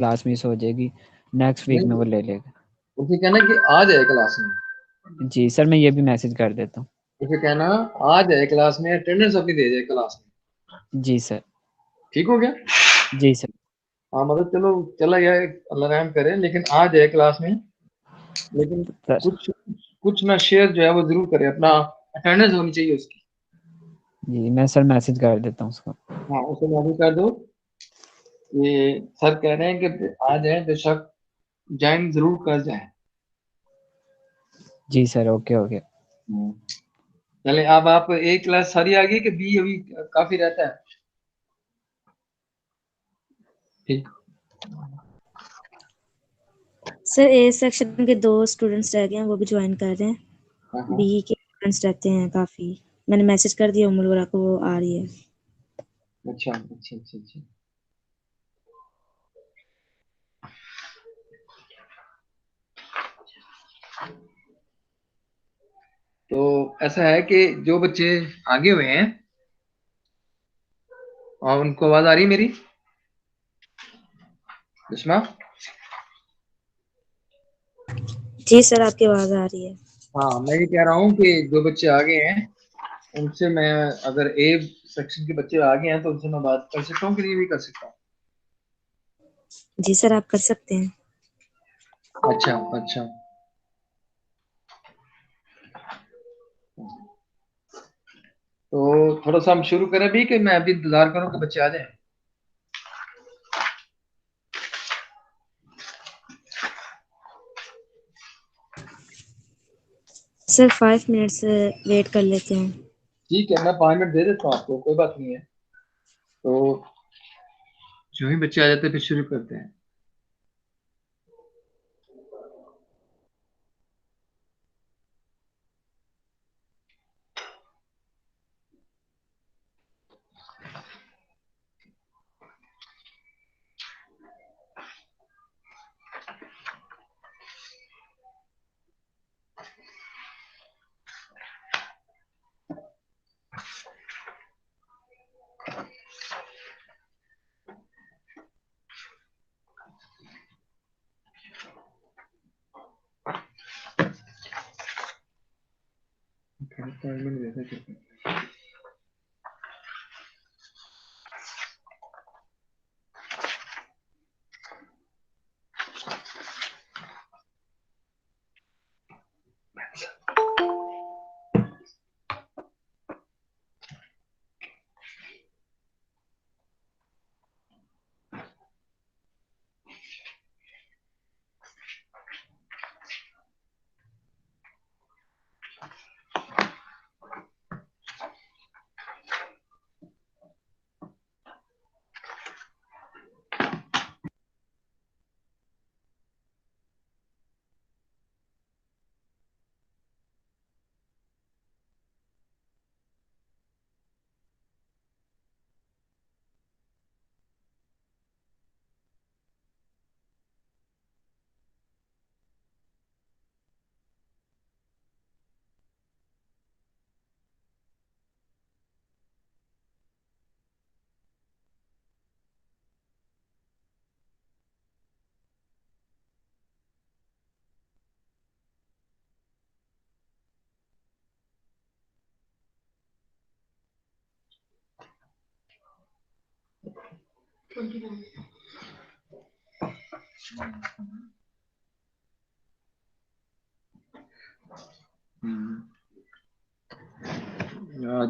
Class miss हो जाएगी, next week में वो ले लेगा। उसे कहना कि आ जाए क्लास में। जी सर, मैं ये भी मैसेज कर देता हूँ। उसे कहना आ जाए क्लास में, अटेंडेंस अपनी दे जाए क्लास में। जी सर। ठीक हो गया। जी सर। हाँ मतलब चलो चला गया, अल्लाह रहम करे, लेकिन आ जाए क्लास में। लेकिन सर कुछ कुछ ना शेयर जो है वो जरूर करे, अपना अटेंडेंस होनी चाहिए उसकी। जी, मैं सर मैसेज कर देता हूँ उसको। हाँ उसे मैसेज कर दो, ये सर कह रहे हैं कि आ जाए, बेशक ज्वाइन जरूर कर जाए। जी सर, ओके ओके। चले अब आप ए क्लास सारी आ गई कि बी अभी काफी रहता है? ठीक। सर ए सेक्शन के 2 स्टूडेंट्स रह गए हैं, वो भी ज्वाइन कर रहे हैं। हाँ हाँ। बी के स्टूडेंट्स रहते हैं काफी। मैंने मैसेज कर दिया उम्र वरा को, वो आ रही है। अच्छा अच्छा अच्छा अच्छा। तो ऐसा है कि जो बच्चे आगे हुए हैं, और उनको आवाज आ रही है मेरी? सुषमा? जी सर, आपकी आवाज आ रही है। हाँ मैं ये कह रहा हूँ कि जो बच्चे आगे हैं उनसे मैं, अगर ए सेक्शन के बच्चे आगे हैं तो उनसे मैं बात कर सकता हूँ कि नहीं भी कर सकता हूँ? जी सर, आप कर सकते हैं। अच्छा अच्छा। तो थोड़ा सा हम शुरू करें भी, कि मैं अभी इंतजार करूँ कि बच्चे आ जाएं? सर 5 मिनट्स वेट कर लेते हैं। ठीक है, मैं 5 मिनट दे देता हूँ आपको, कोई बात नहीं है। तो जो ही बच्चे आ जाते हैं फिर शुरू करते हैं।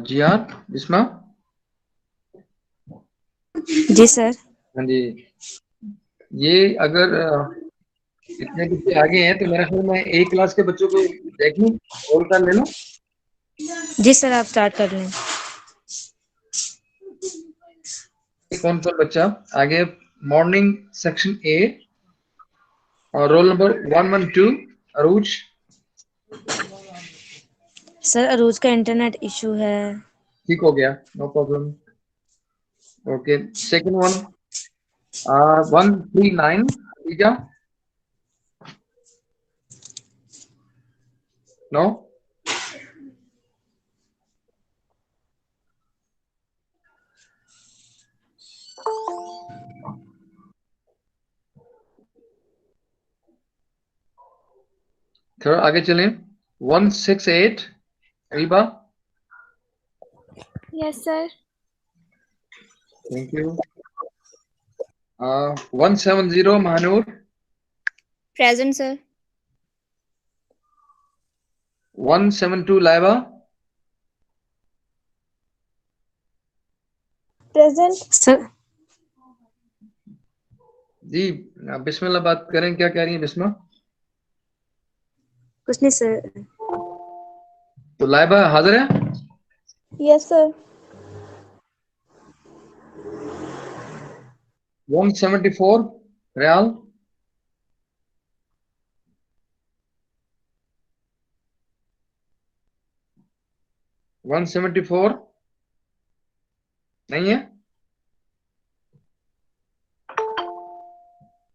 जी हाँ बिस्मा। जी सर। हाँ जी। ये अगर इतने बच्चे आगे हैं तो मेरा ख्याल मैं एक क्लास के बच्चों को देख लूँ, रोल कर ले लूँ। जी सर, आप स्टार्ट कर लें। कौन सा बच्चा आगे? मॉर्निंग सेक्शन ए और roll number 112 Arooj. Sir Arooj का इंटरनेट इशू है। ठीक हो गया, no problem. Okay. Second one 139 Khadija. No. थोड़ा आगे चलें। 168 Riba. Yes, sir. Thank you. 170 Mahnoor. Present, sir. 172 Laiba. Present. Sir ji बिस्मिल्लाह बात करें, क्या कह रही है बिस्मा? कुछ नहीं सर। तो लाइबा हाजिर है? Yes, sir. 174 रियाल। वन 174 नहीं है।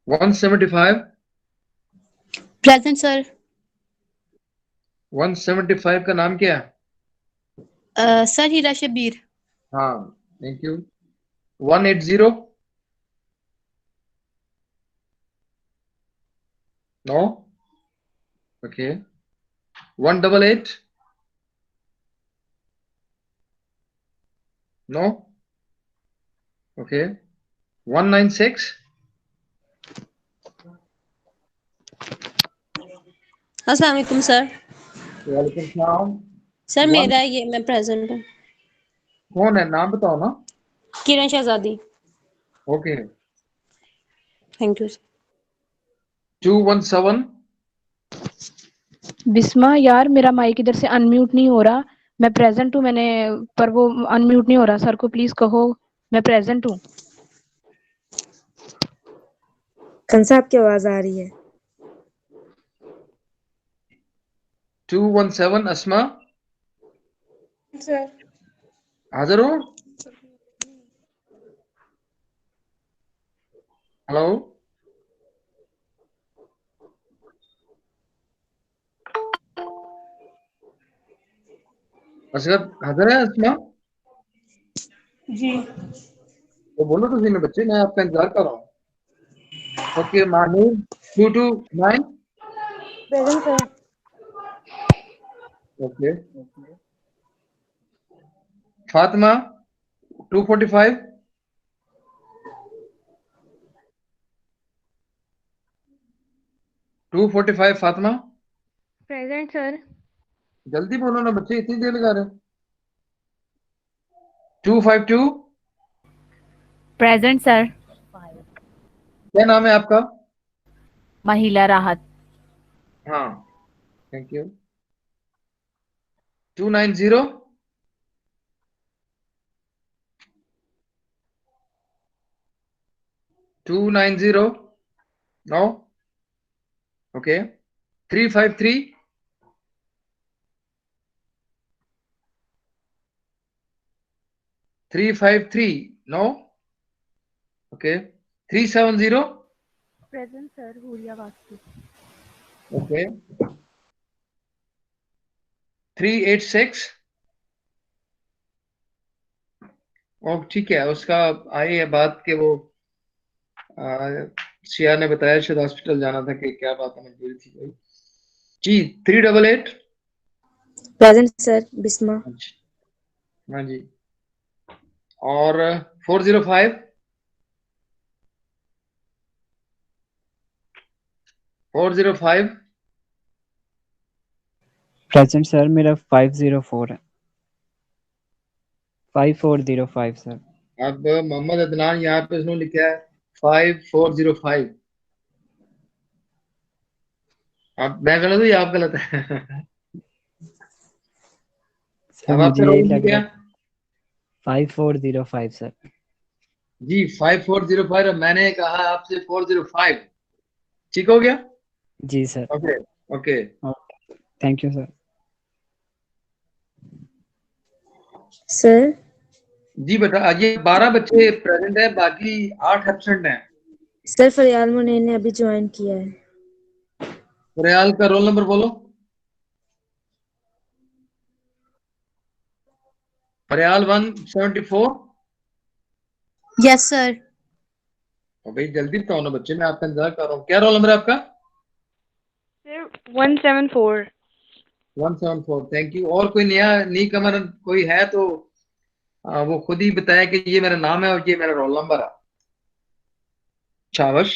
175। Present sir. 175 का नाम क्या है? सर हीरा शबीर। हाँ thank you. 180 no. Okay. 188 no. Okay. 196 अस्सलाम वालेकुम सर। वालेकुम सलाम। सर वन मेरा ये मैं प्रेजेंट हूँ। कौन है, नाम बताओ ना। किरण शहजादी। ओके। Thank you. 217 बिस्मा यार मेरा माइक इधर से अनम्यूट नहीं हो रहा। मैं प्रेजेंट हूँ मैंने, पर वो अनम्यूट नहीं हो रहा। सर को प्लीज कहो मैं प्रेजेंट हूँ। कंसा आपकी आवाज आ रही है। 217 अस्मा Sir. हाजिर हो? हेलो असगर हाजिर है अस्मा? जी तो बोलो तो सही बच्चे, मैं आपका इंतजार कर रहा हूँ। Okay Manur 229। Present, sir. Okay. Fatima 245। 245 Fatima. Present, sir. जल्दी बोलो ना बच्चे, इतनी देर लगा रहे हो। 252 प्रेजेंट सर। क्या नाम है आपका? महिला राहत। हाँ thank you. 290 290 no. Okay. 353 353 no. Okay. 370 present sir Huriya Wasti. Okay. 386 और ठीक है, उसका आई है बात कि वो सिया ने बताया शायद हॉस्पिटल जाना था कि क्या बात है, मजबूरी थी कोई। जी 388। Present sir Bisma. हाँ जी। और 405 405 प्रेजेंट सर मेरा 504 है। 5405 सर। अब मोहम्मद अदनान यहाँ पे उसने लिखा है 5405। अब मैं गलत हूँ या आप गलत है? सर अब मुझे आपका रोल यही नंबर लग क्या रहा है? है 5405 सर। जी 5405। मैंने कहा आपसे 405। ठीक हो गया? जी sir. Okay okay. Thank you sir. Sir ji बेटा, ये 12 बच्चे प्रेजेंट है, बाकी 8 एब्सेंट हैं। सर फरियाल मुनीर ने अभी ज्वाइन किया है। रियाल का रोल नंबर बोलो। रियाल 174। Yes sir. भाई जल्दी बताओ ना बच्चे, मैं आपका इंतजार कर रहा हूँ। क्या रोल नंबर है आपका? Sir, 174. 174, thank you. और कोई न्यू कमर कोई है तो वो खुद ही बताया कि ये मेरा नाम है और ये मेरा रोल नंबर है। शाबाश।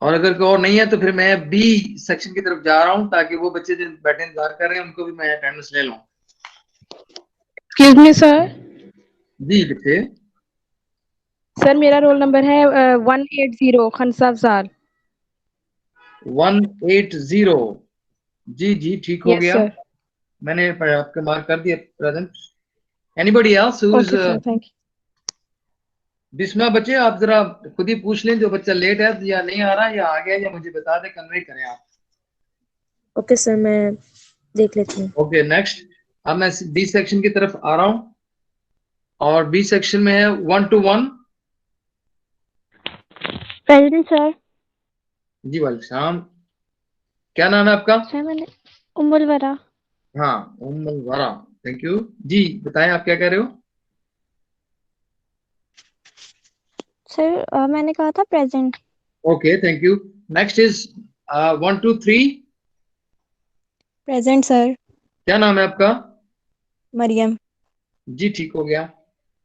और अगर कोई और नहीं है तो फिर मैं बी सेक्शन की तरफ जा रहा हूँ ताकि वो बच्चे जो बैठे इंतजार कर रहे हैं उनको भी मैं अटेंडेंस ले लूँ। Excuse me sir. जी बच्चे। सर मेरा रोल नंबर है 180 खनसा अफजाल। 180। जी जी ठीक हो यस गया। सर। मैंने आपके मार्क कर दिया present. Anybody else who is okay sir, thank you. Bisma बच्चे आप जरा खुद ही पूछ लें जो बच्चा लेट है या नहीं आ रहा या आ गया या मुझे बता दे, कन्वे करें आप। ओके सर, मैं देख लेती हूँ। Okay next. अब मैं बी सेक्शन की तरफ आ रहा हूँ और बी सेक्शन में है 1 to 1। Present sir. जी वालेकुम सलाम। क्या नाम है आपका? सर मैंने उम्र वरा। हाँ उम्मुल वरा, थैंक यू। जी बताएं आप क्या कह रहे हो? सर मैंने कहा था present. Okay thank you. Next is 1 2 3। Present sir. क्या नाम है आपका? मरियम। जी ठीक हो गया।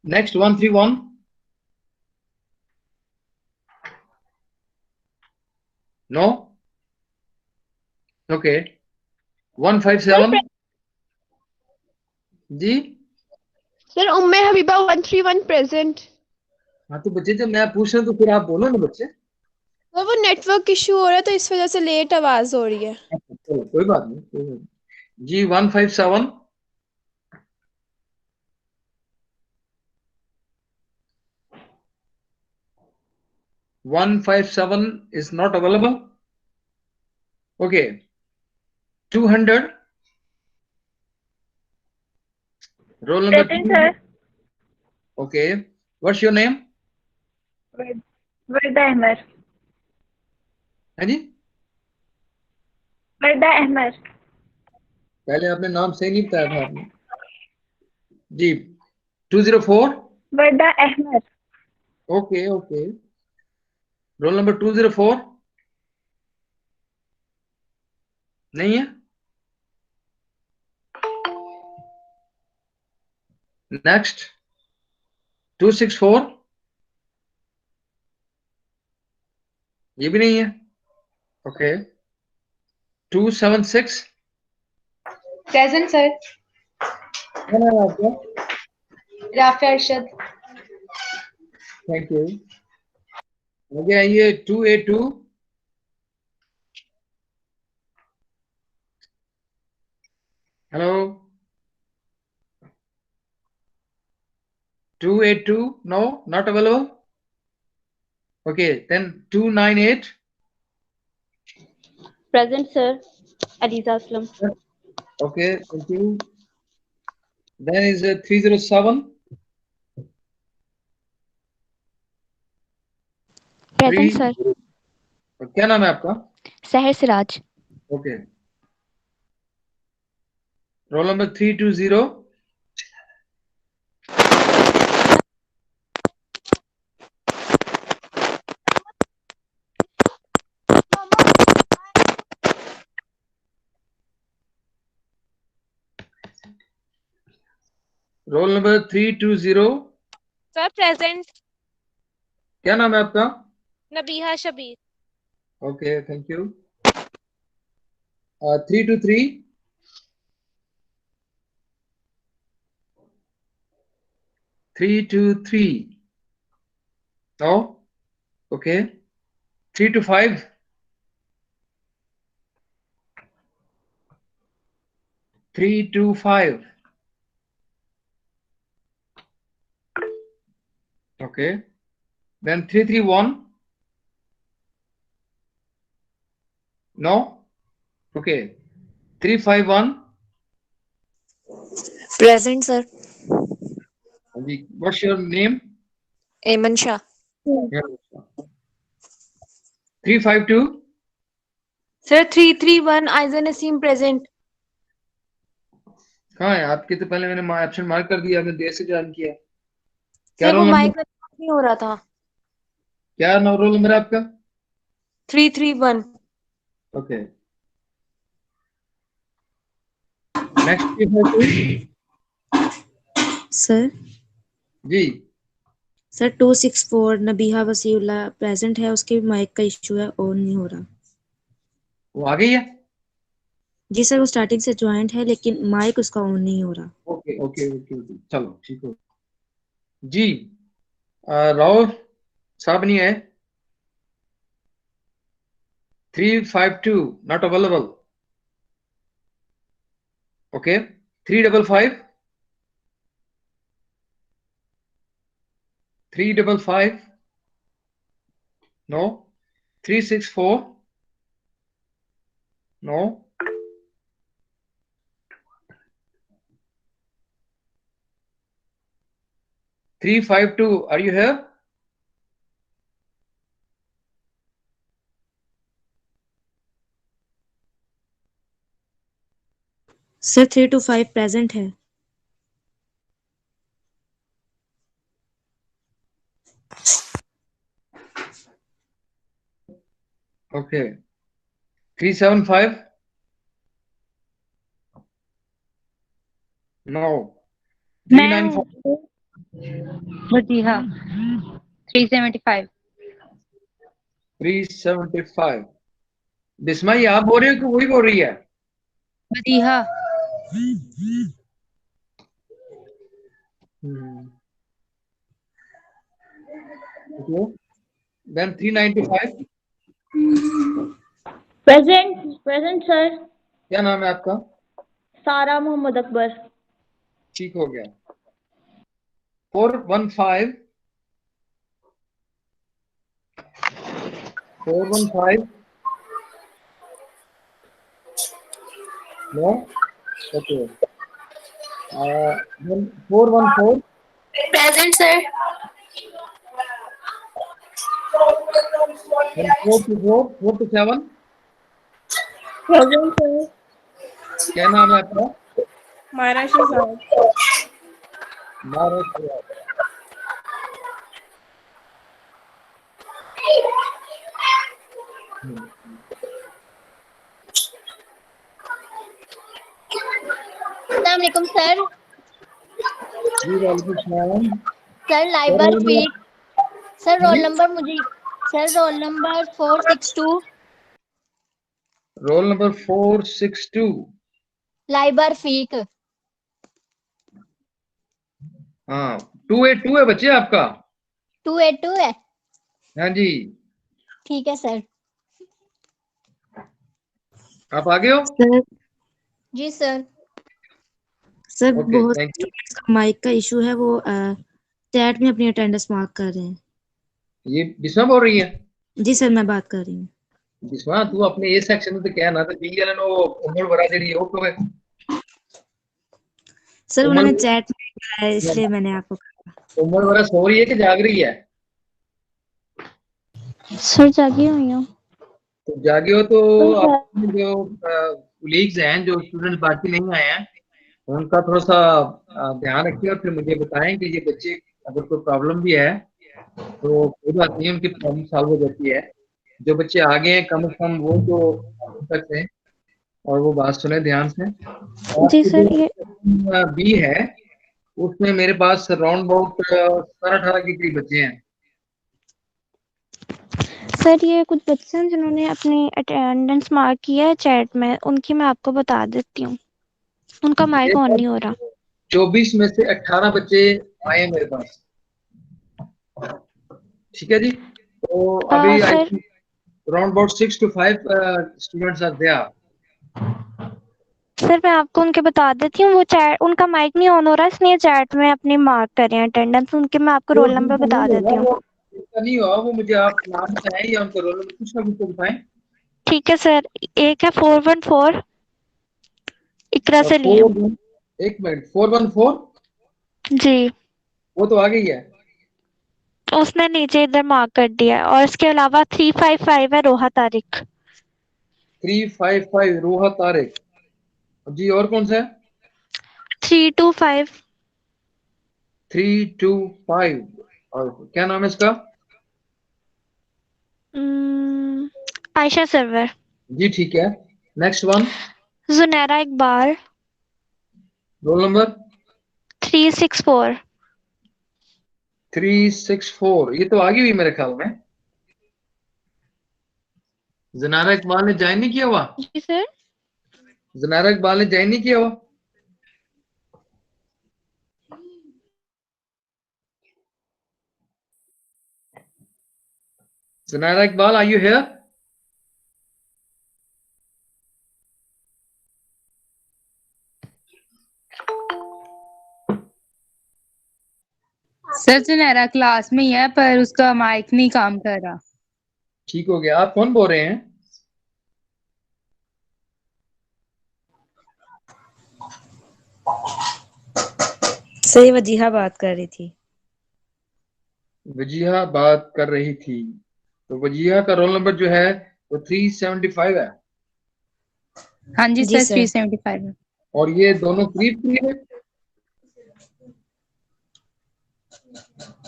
नेक्स्ट 1 3 1। नो। ओके 1 5 7। जी सर उम्मे हबीबा 131 प्रेजेंट। हाँ तो बच्चे जब मैं पूछ रहा हूँ तो फिर आप बोलो ना बच्चे। सर वो नेटवर्क इशू हो रहा है तो इस वजह से लेट आवाज हो रही है। चलो कोई बात नहीं, कोई बात नहीं। जी 1 5 7। 1 5 7 is not available. Okay 200। roll number present 2। Sir. Okay what's your name? वर्दा अहमद। है जी वर्दा अहमद। पहले आपने नाम सही नहीं बताया था आपने। जी 204। Warda Ahmed. Okay okay roll number 204 नहीं है। नेक्स्ट 264 ये भी नहीं है। ओके 276। Present sir. क्या नाम है आपका? राफिया अरशद। Thank you. आगे आइए 282। Hello 282 no not available. Okay then 298। Present sir. Aliza Aslam. okay thank you। then is 307। Present sir. क्या नाम है आपका? Sehar Siraj. Okay roll number 320। Roll number 320। Sir present. क्या नाम है आपका? Nabiha Shabir. Okay thank you. 323। 323 no okay 325। 325 okay then 331 no okay 351। Present sir. what's your name? Aiman Shah. 352। Sir 331 Aiza Naseem present. कहाँ है आपके? तो पहले मैंने ऑप्शन मार्क कर दिया, आपने देर से ज्वाइन किया। क्या सर वो रोल नंबर? माइक नहीं हो रहा था। क्या रोल नंबर है आपका? 331। ओके, नेक्स्ट सर जी। सर 264 नबीहा वसीउल्लाह प्रेजेंट है, उसके भी माइक का इशू है, ऑन नहीं हो रहा। वो आ गई है? जी सर, वो स्टार्टिंग से ज्वाइंट है लेकिन माइक उसका ऑन नहीं हो रहा। ओके ओके ओके ओके, चलो ठीक हो जी। राहुल साहब नहीं है। 352 not available. Okay, 355 355 no. 364 no. 352 are you here? Sir 325 present है। Okay, 375 no। 394 मदीहा 375 375। बिस्मा ये आप बोल रहे हो कि वही बोल रही है? Madiha Okay, then 395 present sir. क्या नाम है आपका? सारा मोहम्मद अकबर। ठीक हो गया। 415 no। Okay, then 414 present sir. then 424 present sir. क्या नाम है आपका? महाराष्ट्र साहब। महाराष्ट्र। अस्सलामुअलैकुम सर। जी वालेकुम सलाम। सर लाइबर फीक। सर रोल नंबर मुझे। Sir roll number 462। Roll number 462। लाइबर फीक। हाँ, 282 है बच्चे आपका। 282 है। हाँ जी, ठीक है सर। आप आ गए हो? सर जी सर। सर ओके, बहुत थैंक यू। स्टूडेंट्स का माइक का इशू है, वो चैट में अपनी अटेंडेंस मार्क कर रहे हैं। ये बिस्मा बोल रही है? जी सर, मैं बात कर रही हूँ। बिस्मा तू अपने ए सेक्शन में तो क्या ना तो बी वाले नो उम्र बड़ा जड़ी हो तो है। सर उम्र उन्होंने चैट में किया है, इसलिए मैंने आपको कहा। उम्र बड़ा सो रही है कि जाग रही है? सर जागी हुई हूँ। तो जागे हो तो अपने जो कुलीग्स हैं, जो स्टूडेंट बाकी नहीं आए हैं, उनका थोड़ा सा ध्यान रखिए और फिर मुझे बताएं कि ये बच्चे अगर कोई प्रॉब्लम भी है तो कोई बात नहीं, उनकी प्रॉब्लम सॉल्व हो जाती है। जो बच्चे आगे हैं कम से कम वो तो आ सकते हैं और वो बात सुने ध्यान से। जी सर, ये बी है उसमें मेरे पास अराउंड अबाउट 17-18 के करीब बच्चे हैं। सर ये कुछ बच्चे हैं जिन्होंने अपनी अटेंडेंस मार्क किया है चैट में, उनकी मैं आपको बता देती हूँ। उनका माइक ऑन नहीं हो रहा। 24 में से 18 बच्चे आए हैं मेरे पास। ठीक है जी, तो अभी sir around about 6 to 5 students are there. Sir मैं आपको उनके बता देती हूँ, वो चैट उनका माइक नहीं ऑन हो रहा, इसलिए चैट में अपनी मार्क कर रहे हैं अटेंडेंस। उनके मैं आपको रोल नंबर बता देती हूँ। नहीं हुआ वो, मुझे आप नाम बताएं या उनका रोल नंबर कुछ ना कुछ तो बताएं। ठीक है सर, एक है 414 इकरा से लिए। एक मिनट, 414 जी, वो तो आ गई है। उसने नीचे इधर मार्क कर दिया है। और इसके अलावा 355 है रोहा तारिक। 355 रूहा तारिक जी। और कौन सा है? 325 325 और क्या नाम है इसका? आयशा सरवर। जी ठीक है। Next one, Junaira Iqbal roll number 364। 364, ये तो आगे हुई मेरे ख्याल में। जुनैरा इकबाल ने ज्वाइन नहीं किया हुआ? जी सर। जुनैरा इकबाल ने ज्वाइन नहीं किया हुआ? Junaira Iqbal, are you here? Sir Junaira class में ही है पर उसका माइक नहीं काम कर रहा। ठीक हो गया। आप कौन बोल रहे हैं? सही वजीहा बात कर रही थी। वजीहा बात कर रही थी। तो वजीहा का रोल नंबर जो है वो 375 है। हाँ जी जी सर, सर। 375 है। और ये दोनों करीब करीब है।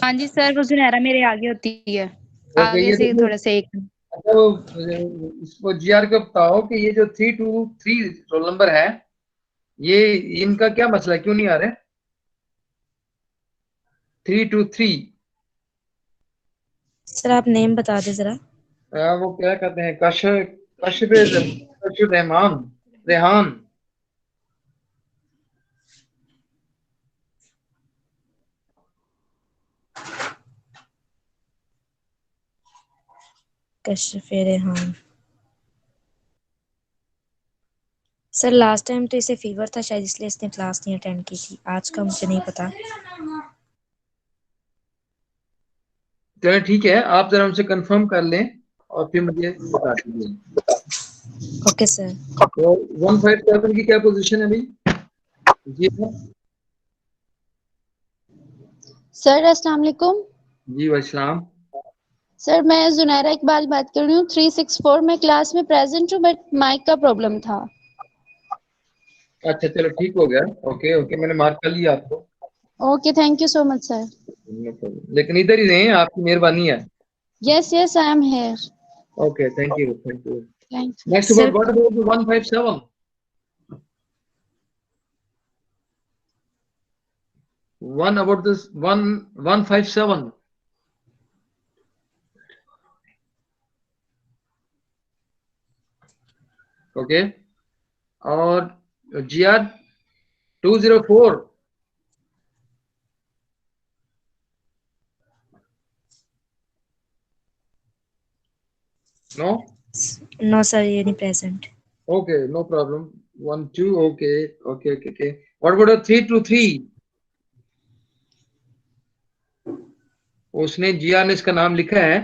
हाँ जी सर, वो जुनैरा मेरे आगे होती है, ओके, आगे ये से दोनों। थोड़ा सा एक। अच्छा, वो इसको जीआर को बताओ कि ये जो 323 रोल नंबर है, ये इनका क्या मसला है, क्यों नहीं आ रहे? 323, सर आप नेम बता दें जरा। वो क्या कहते हैं, Kashif Rahman, Rehan. Kashif Rehan. Sir last time तो इसे फीवर था शायद, इसलिए इसने क्लास नहीं अटेंड की थी। आज का मुझे नहीं पता। चलो ठीक है, आप जरा उनसे कंफर्म कर लें और फिर मुझे बता दीजिए। Okay sir. तो 157 की क्या पोजीशन है भाई? जी सर अस्सलाम वालेकुम। जी वालेकुम। सर मैं जुनैरा इकबाल बात कर रही हूँ। 364 में क्लास में प्रेजेंट हूँ बट माइक का प्रॉब्लम था। अच्छा चलो ठीक हो गया। ओके ओके, मैंने मार्क कर लिया आपको। Okay, thank you so much sir. No problem. लेकिन इधर ही नहीं, आपकी मेहरबानी है। Yes yes I am here. Okay, thank you thank you. Thank next Sir- what about 157? One about this 157. Okay, और GR 204। नो नो सर, ये नहीं present. Okay, no problem. 12, okay okay okay okay. What about 323? उसने GR ने इसका नाम लिखा है,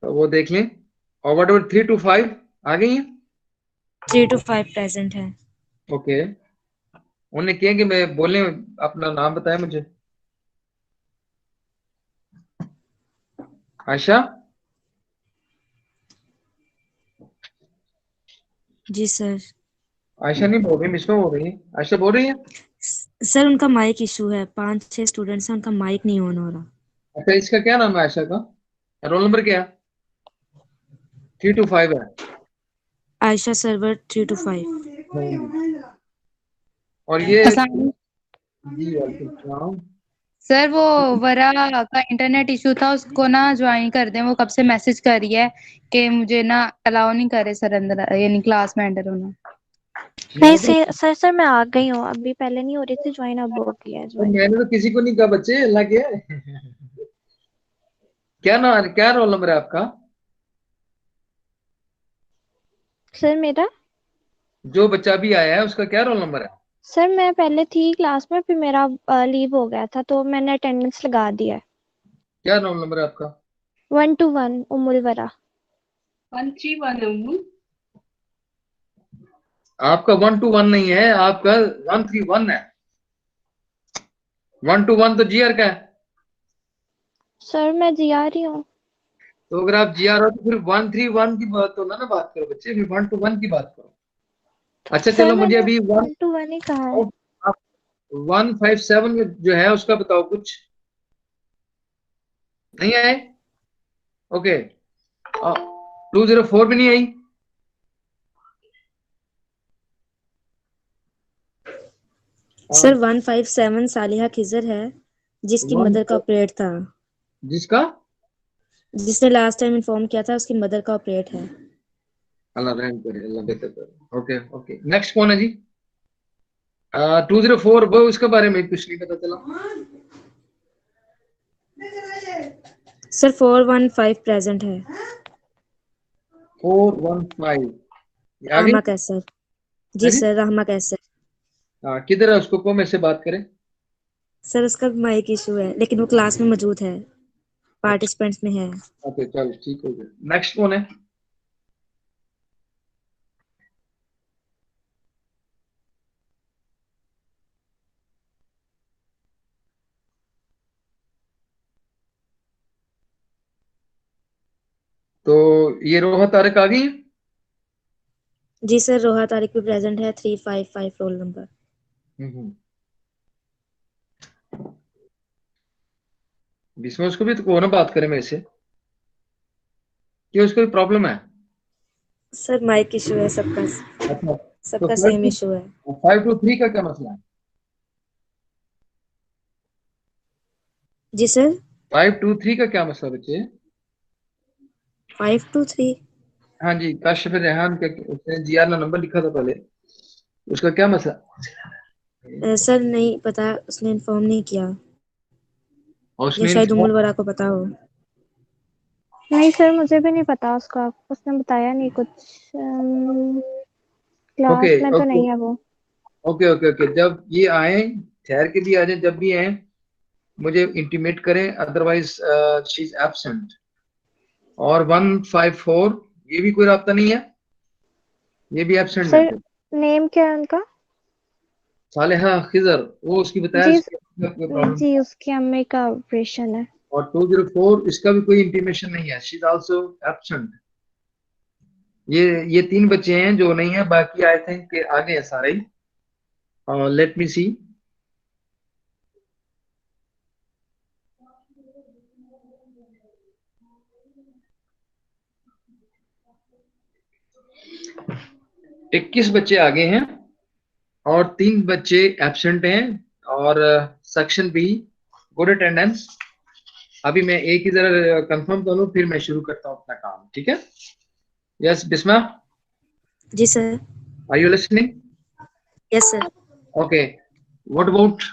तो वो देख लें। और व्हाट अबाउट 325? आ गई है? 325 प्रेजेंट है। ओके, उन्हें कहें कि मैं बोले, अपना नाम बताएं मुझे। आयशा? जी सर। आयशा नहीं बोल रही, मिसमा बोल रही है। आयशा बोल रही है? सर उनका माइक इशू है, 5-6 स्टूडेंट्स हैं, उनका माइक नहीं ऑन हो रहा। अच्छा, इसका क्या नाम है आयशा का? रोल नंबर क्या है? 325 है। आयशा सर्वर 325। और ये अस्सलाम। जी वालेकुम सलाम। सर वो वरा का इंटरनेट इशू था, उसको ना ज्वाइन कर दें। वो कब से मैसेज कर रही है कि मुझे ना अलाउ नहीं करे सर अंदर, यानी क्लास में एंटर होना। नहीं सर मैं आ गई हूँ अभी, पहले नहीं हो रही थी ज्वाइन, अब हो गया है तो ज्वाइन। मैंने तो किसी को नहीं कहा बच्चे, अल्लाह के। क्या नाम, क्या रोल नंबर है आपका? सर मेरा, जो बच्चा भी आया है उसका क्या रोल नंबर है? सर मैं पहले थी क्लास में, फिर मेरा लीव हो गया था तो मैंने अटेंडेंस लगा दिया है। क्या रोल नंबर है आपका? 121 उम्मुल वरा। 131 आपका 121 नहीं है, आपका 131 है। 121 तो GR का है। सर मैं जी आ रही हूँ। तो अगर आप GR हो तो फिर 131 की बात तो ना बात करो बच्चे, फिर 121 की बात करो। अच्छा सर चलो, मुझे मैंने अभी 121 ही कहा है। 157 जो है उसका बताओ कुछ। नहीं आए? ओके, 204 भी नहीं आई? सर 157 सालिहा खिजर है, जिसकी मदर का ऑपरेट था, जिसका जिसने लास्ट टाइम इन्फॉर्म किया था उसकी मदर का ऑपरेट है। अल्लाह रहम करे, अल्लाह बेहतर करे। ओके ओके, नेक्स्ट कौन है जी? 204, वो उसके बारे में कुछ नहीं पता चला। सर 415 प्रेजेंट है। 415 आगे। रहमा कैसर। जी हाँ जी? सर, रहमा कैसर। किधर है? उसको को मेरे से बात करें। सर उसका माइक इशू है, लेकिन वो क्लास में मौजूद है, पार्टिसिपेंट्स में है। ओके चल ठीक हो गया। नेक्स्ट कौन है? तो ये रोहा तारिक आ गई है? जी सर, रोहा तारिक भी प्रेजेंट है, 355 रोल नंबर। बीच में उसको भी तो कौन बात करे मेरे से, कि उसको भी प्रॉब्लम है? सर माइक इशू है सबका, अच्छा, सबका सेम इशू है। 523 का क्या मसला है? जी सर। 523 का क्या मसला बच्चे? 523। हाँ जी, काशिफ रेहान का उसने जीआर ना नंबर लिखा था पहले, उसका क्या मसला? सर नहीं पता, उसने इन्फॉर्म नहीं किया, और या उसने शायद उमुल वरा को पता हो। नहीं सर, मुझे भी नहीं पता उसका, उसने बताया नहीं कुछ। क्लास ओके में तो ओके नहीं है वो। ओके ओके ओके, जब ये आए ठहर के भी आ जाए, जब भी आए मुझे इंटीमेट करें, अदरवाइज शी इज एब्सेंट। और 154 ये भी कोई राब्ता नहीं है, ये भी एब्सेंट है। सर नेम क्या है उनका? सालेहा खिजर, वो उसकी बताया जी कोई प्रॉब्लम। जी, उसकी अम्मी का ऑपरेशन है। और 204 इसका भी कोई इंटीमेशन नहीं है, शी इज आल्सो एब्सेंट। ये 3 बच्चे हैं जो नहीं है, बाकी आई थिंक के आगे हैं सारे ही। लेट मी सी। इक्कीस बच्चे आगे हैं और 3 बच्चे एब्सेंट हैं। और सेक्शन बी गुड अटेंडेंस। अभी मैं एक ही जरा कंफर्म कर लूं, फिर मैं शुरू करता हूं अपना काम, ठीक है? यस बिस्मा, जी sir. Are you listening? Yes sir. Okay, what about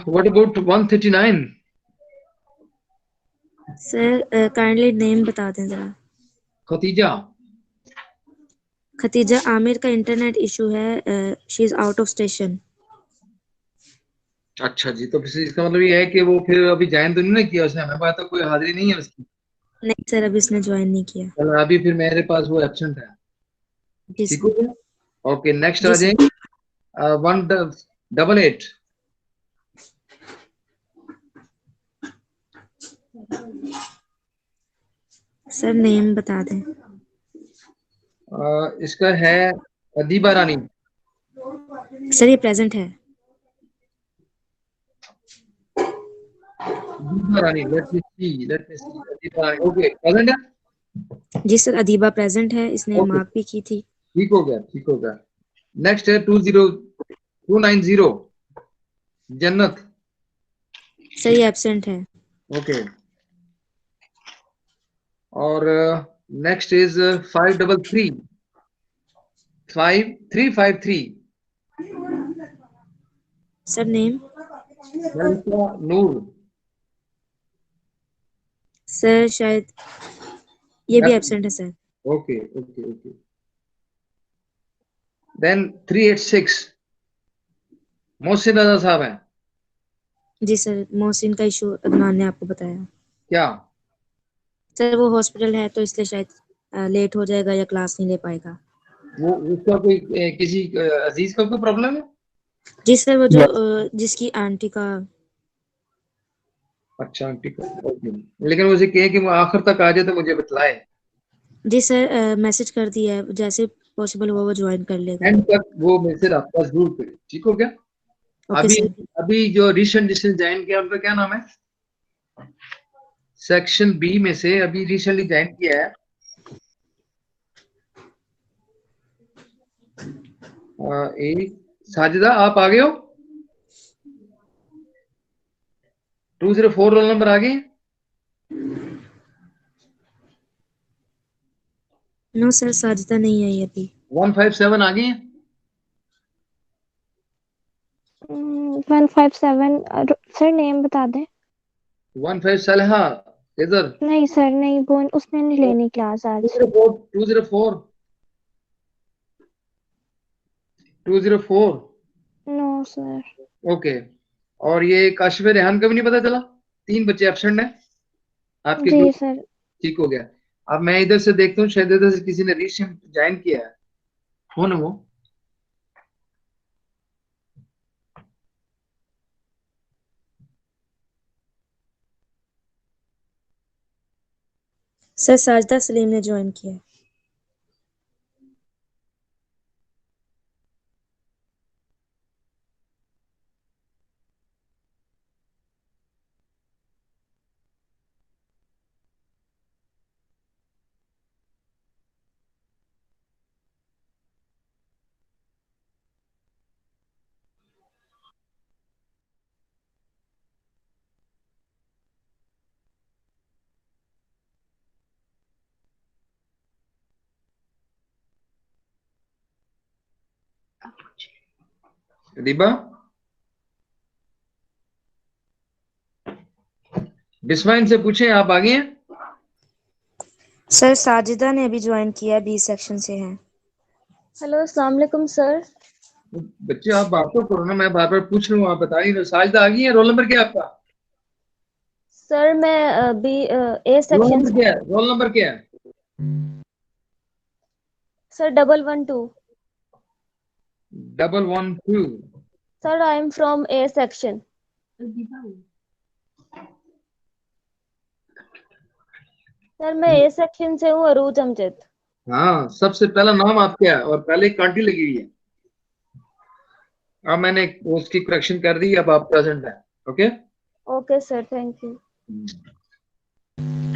what about 139? Sir kindly name बता दें जरा। खतीजा। खतीजा आमिर का इंटरनेट इशू है, she is out of station. अच्छा जी, तो फिर इसका मतलब ये है कि वो फिर अभी ज्वाइन तो नहीं ना किया उसने, हमें पास तो कोई हाजिरी नहीं है उसकी। नहीं सर, अभी इसने ज्वाइन नहीं किया। चलो अभी फिर मेरे पास वो एब्सेंट है, जी ठीक सर। हो गया? ओके नेक्स्ट आ जी सर। जाए 188। सर नेम बता दें। इसका है अदीबा रानी। सर ये प्रेजेंट है। अदीबा रानी, लेट मी सी अदीबा रानी, ओके प्रेजेंट है। जी सर, अदीबा प्रेजेंट है, इसने ओके मार्क भी की थी। ठीक हो गया, ठीक हो गया। नेक्स्ट है 290 जन्नत। सर ये एब्सेंट है। ओके, और next is 5353। Sir name. Lalita Noor. Sir शायद ये भी एब्सेंट है sir. Okay okay okay, then 386 Mohsin Raza साहब हैं। जी सर, मोहसिन का इशू अदनान ने आपको बताया। क्या? सर वो हॉस्पिटल है, तो इसलिए शायद लेट हो जाएगा या क्लास नहीं ले पाएगा। वो उसका कोई किसी अजीज का कोई प्रॉब्लम है? जी सर, वो जो जिसकी आंटी का। अच्छा ठीक है, ओके। लेकिन मुझे कहे कि वो आखिर तक आ जाए तो मुझे बतलाए। जी सर, मैसेज कर दिया है, जैसे पॉसिबल हुआ वो ज्वाइन कर लेगा। एंड तक वो मेरे से राब्ता जरूर करे, ठीक हो गया? ओके अभी सर। अभी जो रिसेंट जिसने ज्वाइन किया उनका क्या नाम है? सेक्शन बी में से अभी रिसेंटली ज्वाइन किया है, साजिदा आप आ गए हो? 204 रोल नंबर आ गए? नो सर, साजिदा नहीं आई अभी। 157 आ गई? 157 सर नेम बता दें। 15 सलहा इधर। नहीं सर नहीं, वो उसने नहीं लेनी क्लास आज। 204 204 नो सर। ओके। और ये काशिफ रेहान का भी नहीं पता चला? 3 बच्चे एब्सेंट हैं आपके जी ग्रुप। सर। ठीक हो गया। अब मैं इधर से देखता हूँ, शायद इधर से किसी ने रीशिफ्ट ज्वाइन किया है। कौन है वो? सर साजिदा सलीम ने ज्वाइन किया है। दीबा, बिस्मा इनसे पूछे आप आ गए हैं? सर साजिदा ने अभी ज्वाइन किया है, बी सेक्शन से है। हेलो, अस्सलाम वालेकुम सर। बच्चे आप बात तो करो ना, मैं बार बार पूछ रहा हूँ, आप बता ही नहीं। साजिदा आ गई है? रोल नंबर क्या है आपका? सर मैं अभी ए रोल सेक्शन नंबर क्या है? रोल नंबर क्या है? Sir 112। 112। Sir I am from A section. Sir मैं ए सेक्शन से हूँ, अरूज अमजद। हाँ, सबसे पहला नाम आप क्या है? और पहले एक कांटी लगी हुई है। अब मैंने उसकी करेक्शन कर दी, अब आप प्रेजेंट है। Okay. Okay sir, thank you.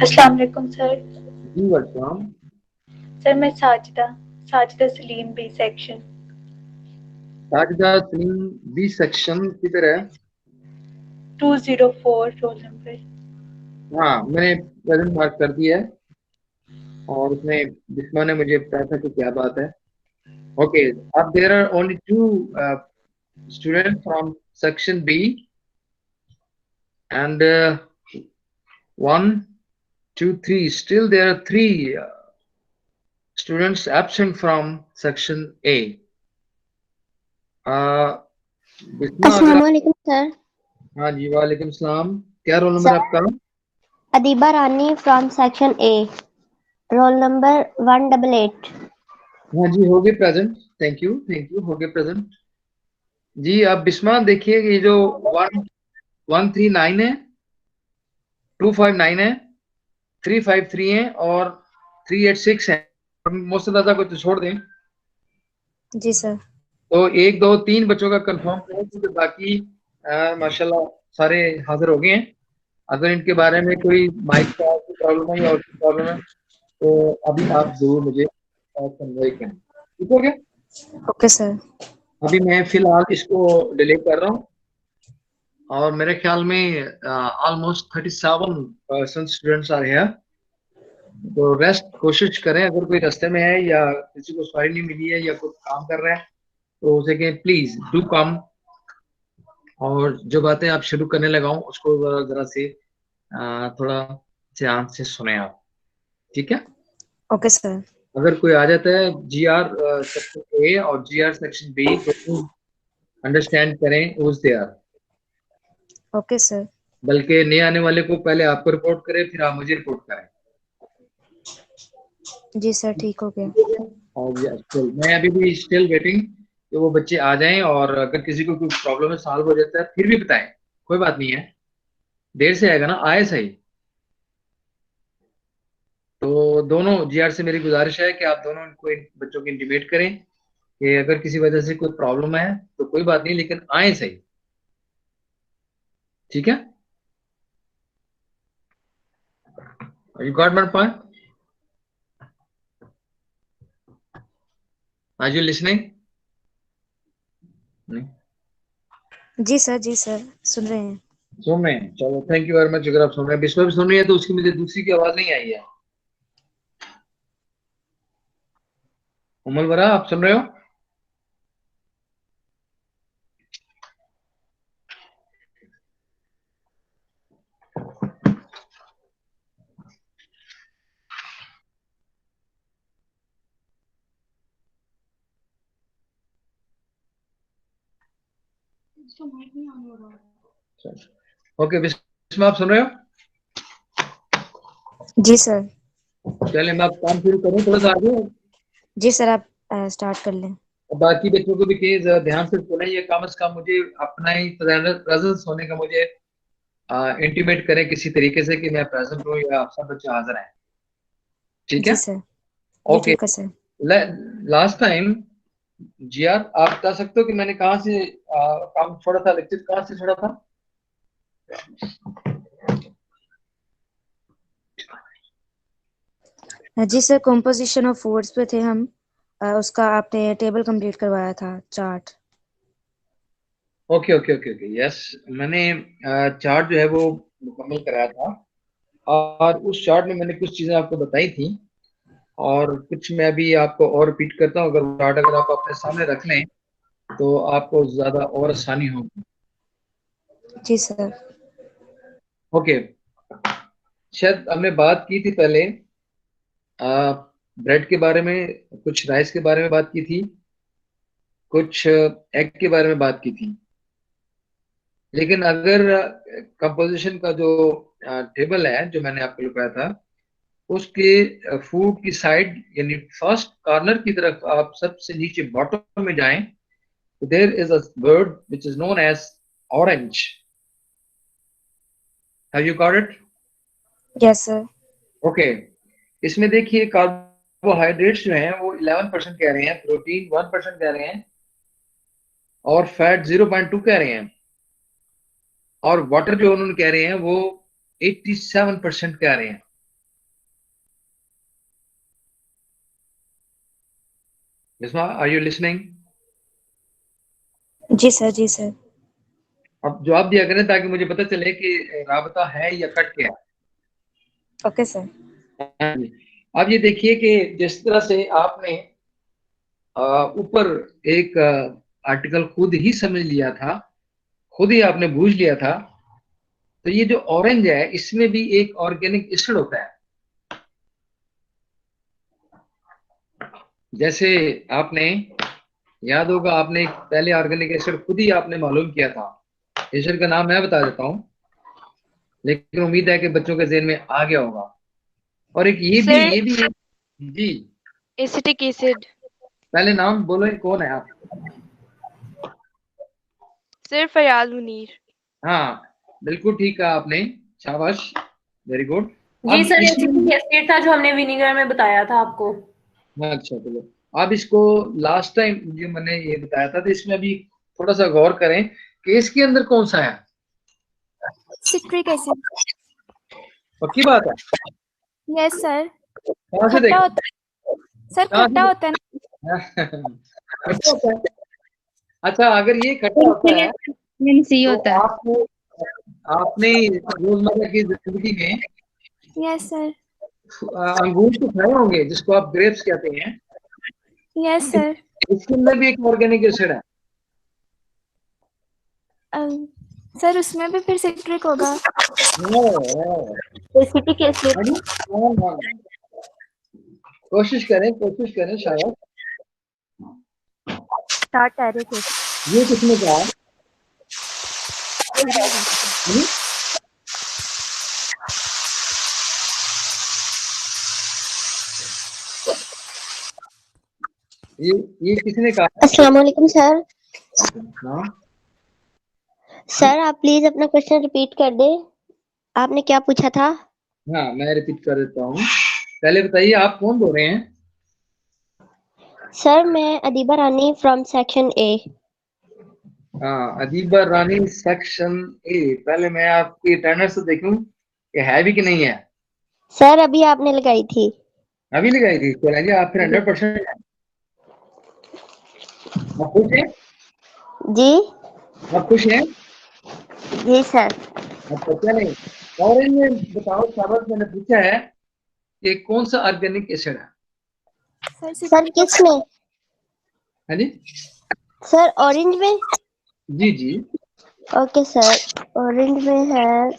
अस्सलाम वालेकुम सर। जी वेलकम। सर मैं Sajida Sajida Salim B section. Sajida Salim B section किधर है? 204 रोल नंबर। हाँ, मैंने प्रेजेंट मार्क कर दिया है और उसमें बिस्मा ने मुझे बताया था कि क्या बात है। ओके, अब there are only 2 students from section B and 1 2 3 still there are 3 students absent from section A. Bisma अगर अस्सलाम वालेकुम सर। हाँ जी, वालेकुम सलाम। क्या रोल नंबर आपका? Adiba Rani from section A, roll number 188। हाँ जी, हो गए प्रेजेंट। थैंक यू हो गए प्रेजेंट जी। अब बिस्मा देखिए, ये जो 139 है, 259 है, 353 है और 386 है। मुझसे ज्यादा को तो छोड़ दें। जी सर। तो 1 2 3 बच्चों का कंफर्म करें, क्योंकि बाकी माशाल्लाह सारे हाजिर हो गए हैं। अगर इनके बारे में कोई माइक का प्रॉब्लम है या और प्रॉब्लम है तो अभी आप जरूर मुझे कन्वे करें। ठीक हो गया? Okay sir. अभी मैं फिलहाल इसको डिले कर रहा हूँ और मेरे ख्याल में ऑलमोस्ट 37% स्टूडेंट्स आ रहे हैं। तो रेस्ट कोशिश करें, अगर कोई रास्ते में है या किसी को सवारी नहीं मिली है या कोई काम कर रहा है तो उसे कहें प्लीज डू कम, और जो बातें आप शुरू करने लगाऊं उसको जरा से थोड़ा ध्यान से सुने आप। ठीक है? Okay sir. अगर कोई आ जाता है GR सेक्शन ए और GR सेक्शन बी, तो अंडरस्टैंड करें उस दे आर। Okay sir. बल्कि नए आने वाले को पहले आपको रिपोर्ट करें, फिर आप मुझे रिपोर्ट करें। जी सर, ठीक हो गया। और मैं अभी भी स्टिल वेटिंग कि वो बच्चे आ जाएं, और अगर किसी को कोई प्रॉब्लम है सॉल्व हो जाता है फिर भी बताएं, कोई बात नहीं है। देर से आएगा ना, आए सही। तो दोनों GR से मेरी गुजारिश है कि आप दोनों इनको इन बच्चों को इंटीमेट करें कि अगर किसी वजह से कोई प्रॉब्लम है तो कोई बात नहीं, लेकिन आए सही। ठीक है? You got my point? Are you listening? नहीं जी सर सुन रहे हैं। सुन रहे हैं, चलो थैंक यू वेरी मच। अगर आप सुन रहे हैं, बिस्वा भी सुन रही है, तो उसकी मुझे दूसरी की आवाज नहीं आई है। उमल वरा आप सुन रहे हो? ओके बिस्वा आप सुन रहे हो? जी सर। चलिए मैं आप काम शुरू करूँ थोड़ा सा आगे। जी सर, आप स्टार्ट कर लें। बाकी बच्चों को भी कहिए जरा ध्यान से सुने, ये कम से कम मुझे अपना ही प्रेजेंस होने का मुझे इंटीमेट करें किसी तरीके से कि मैं प्रेजेंट हूँ या सब बच्चे हाजिर हैं। ठीक है? जी सर। जी ओके। ठीक है सर। लास्ट टाइम जी आप बता सकते हो कि मैंने कहाँ से काम छोड़ा था, लेक्चर कहाँ से छोड़ा था? जी सर, कॉम्पोजिशन ऑफ फोर्स पे थे हम। उसका आपने टेबल कंप्लीट करवाया था, chart. Okay okay okay okay yes, मैंने चार्ट जो है वो मुकम्मल कराया था, और उस चार्ट में मैंने कुछ चीजें आपको बताई थी, और कुछ मैं भी आपको और रिपीट करता हूँ। अगर चार्ट अगर आप अपने सामने रख लें तो आपको ज्यादा और आसानी होगी। जी सर। ओके, शायद हमने बात की थी पहले ब्रेड के बारे में, कुछ राइस के बारे में बात की थी, कुछ एग के बारे में बात की थी। लेकिन अगर कंपोजिशन का जो टेबल है जो मैंने आपको लिखवाया था, उसके फूड की साइड यानी फर्स्ट कॉर्नर की तरफ आप सबसे नीचे बॉटम में जाएं, तो there is a word which is known as orange. Have you got it? Yes sir. Okay, इसमें देखिए कार्बोहाइड्रेट्स जो हैं वो 11% कह रहे हैं, प्रोटीन 1% कह रहे हैं, और फैट 0.2 कह रहे हैं, और वाटर जो उन्होंने कह रहे हैं वो 87% कह रहे हैं। Are you listening? जी सर। जी सर। अब जवाब दिया करें ताकि मुझे पता चले कि राबता है या कट गया। Okay sir. अब ये देखिए कि जिस तरह से आपने ऊपर एक आर्टिकल खुद ही समझ लिया था, खुद ही आपने बूझ लिया था, तो ये जो ऑरेंज है इसमें भी एक ऑर्गेनिक एसिड होता है। जैसे आपने याद होगा, आपने पहले ऑर्गेनिक एसिड खुद ही आपने मालूम किया था। एसिड का नाम मैं बता देता हूँ, लेकिन उम्मीद है कि बच्चों के ज़हन में आ गया होगा। और एक ये भी जी एसिटिक एसिड। पहले नाम बोलो, कौन है आप? सर फयाज मुनीर। हाँ बिल्कुल ठीक कहा आपने, शाबाश, वेरी गुड। जी सर, एसिटिक एसिड था जो हमने विनेगर में बताया था आपको। अच्छा चलो, अब इसको लास्ट टाइम जो मैंने ये बताया था, तो इसमें अभी थोड़ा सा गौर करें कि इसके अंदर कौन सा है। Citric acid. पक्की बात है? Yes sir. कहाँ से खट्टा देखा? होता है सर, खट्टा होता है ना। खट्टा होता है? अच्छा, अगर ये खट्टा होता है तो आपने रोजमर्रा की जिंदगी में यस सर। अंगूर तो खाए होंगे जिसको आप ग्रेप्स कहते हैं। Yes sir. इसके अंदर भी एक ऑर्गेनिक एसिड है। सर उसमें भी फिर सिट्रिक होगा। Acetic acid. कोशिश करें शायद। Tartaric acid. ये किसने कहा? ये किसने कहा? अस्सलाम वालेकुम सर। हाँ सर आप प्लीज अपना क्वेश्चन रिपीट कर दे, आपने क्या पूछा था? हाँ मैं रिपीट कर देता हूँ। पहले बताइए आप कौन बोल रहे हैं? सर मैं अदीबा रानी फ्रॉम सेक्शन ए। हाँ अदीबा रानी सेक्शन ए। पहले मैं आपकी अटेंडेंस से देखूं कि है भी कि नहीं है। सर अभी आपने लगाई थी। अभी लगाई थी? चलिए आप फिर 100% है। आप खुश हैं? जी आप खुश हैं? जी सर। आपको क्या नहीं? ऑरेंज में बताओ शाबाश, मैंने पूछा है कि कौन सा ऑर्गेनिक एसिड है? सर किस में? हाँ जी सर ऑरेंज में? जी जी। ओके सर, ऑरेंज में है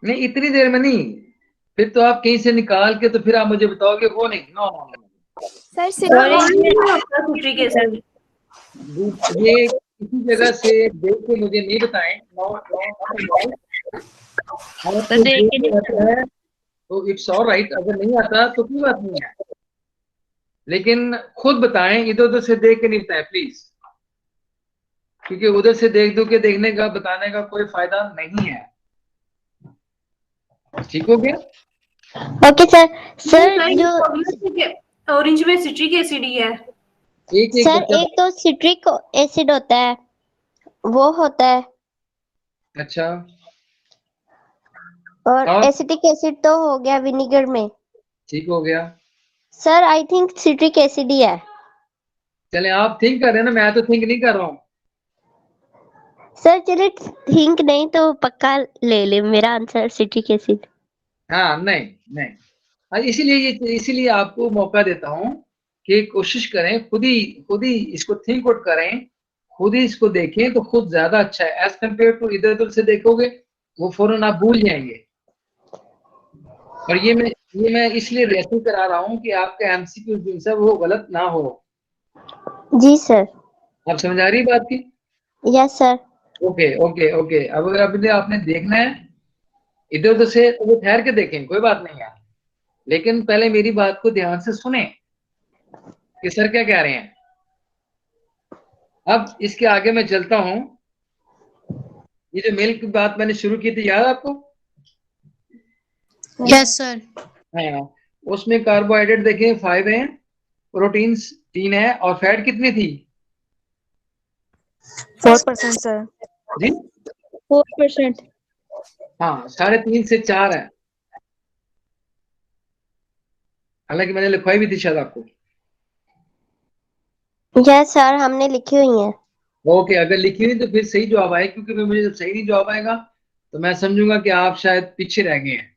नहीं, इतनी देर में नहीं, फिर तो आप कहीं से निकाल के तो फिर आप मुझे बताओगे वो नहीं। No no no sir orange में होता सिट्रिक एसिड। ये किसी जगह से देख के मुझे नहीं बताएं। नो नो आपको देख के आता है तो इट्स ऑल राइट, अगर नहीं आता तो कोई बात नहीं है, लेकिन खुद बताएं, इधर उधर से देख के नहीं बताएं प्लीज, क्योंकि उधर से देख दो के देखने का बताने का कोई फायदा नहीं है। ठीक हो गया? Okay sir. सर जो ऑरेंज में सिट्रिक एसिड ही है। एक एक सर बच्चा। एक तो सिट्रिक एसिड होता है, वो होता है, अच्छा, और एसिटिक एसिड तो हो गया विनेगर में। ठीक हो गया। Sir I think citric acid ही है। चले आप थिंक कर रहे हैं ना, मैं तो थिंक नहीं कर रहा हूँ। सर चलिए थिंक नहीं तो पक्का ले ले मेरा आंसर सिट्रिक एसिड। हाँ नहीं नहीं, इसीलिए आपको मौका देता हूँ कि कोशिश करें, खुद ही इसको थिंक आउट करें, खुद ही इसको देखें तो खुद ज्यादा अच्छा है एज कम्पेयर टू इधर उधर से देखोगे, वो फौरन आप भूल जाएंगे। और ये मैं इसलिए रेफर करा रहा हूँ कि आपका एमसीक्यू जो है वो गलत ना हो। जी सर। आप समझ आ रही बात की? Yes sir. Okay okay okay. अब अगर अभी आपने देखना है इधर उधर से तो वो ठहर के देखें, कोई बात नहीं है, लेकिन पहले मेरी बात को ध्यान से सुने कि सर क्या कह रहे हैं। अब इसके आगे मैं चलता हूं। ये जो मिल्क की बात मैंने शुरू की थी, याद आपको? Yes sir. हाँ, उसमें कार्बोहाइड्रेट देखें 5 है, प्रोटीन्स 3 है, और फैट कितनी थी? 4% सर। जी 4%। हाँ, 3.5 से 4 है, हालांकि मैंने लिखवाई भी थी शायद आपको। यस सर हमने लिखी हुई है। ओके, अगर लिखी हुई तो फिर सही जवाब आए, क्योंकि फिर मुझे जब सही नहीं जवाब आएगा तो मैं समझूंगा कि आप शायद पीछे रह गए हैं।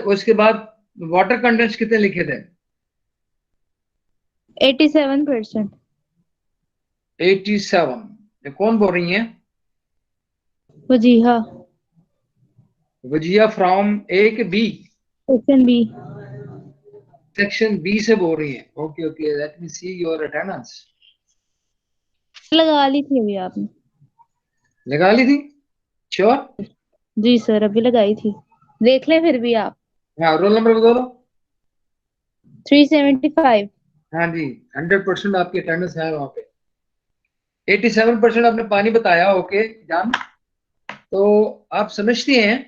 उसके बाद वाटर कंटेंट्स कितने लिखे थे? 87%। 87। ये कौन बोल रही हैं? वजीहा। वजिया फ्रॉम ए के B? Section B. Section B से बोल रही हैं। Okay okay, let me see your attendance. लगा ली थी अभी आपने? लगा ली थी? श्योर? जी सर अभी लगाई थी, देख लें फिर भी आप। हाँ, रोल नंबर बता दो। 375। हाँ जी, 100% आपकी अटेंडेंस है वहां पे। 87% आपने पानी बताया। ओके जान, तो आप समझते हैं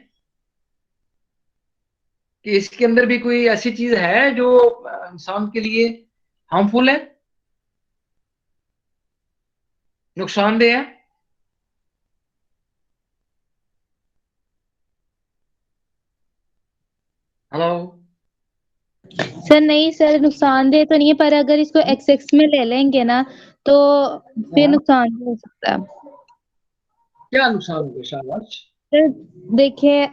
कि इसके अंदर भी कोई ऐसी चीज है जो इंसान के लिए हार्मफुल है, नुकसानदेह है? हेलो? सर नहीं सर, नुकसानदेह तो नहीं है, पर अगर इसको एक्सेस में ले लेंगे ना तो फिर नुकसानदेह हो सकता है। क्या नुकसान होगा? शाबाश। सर देखिए,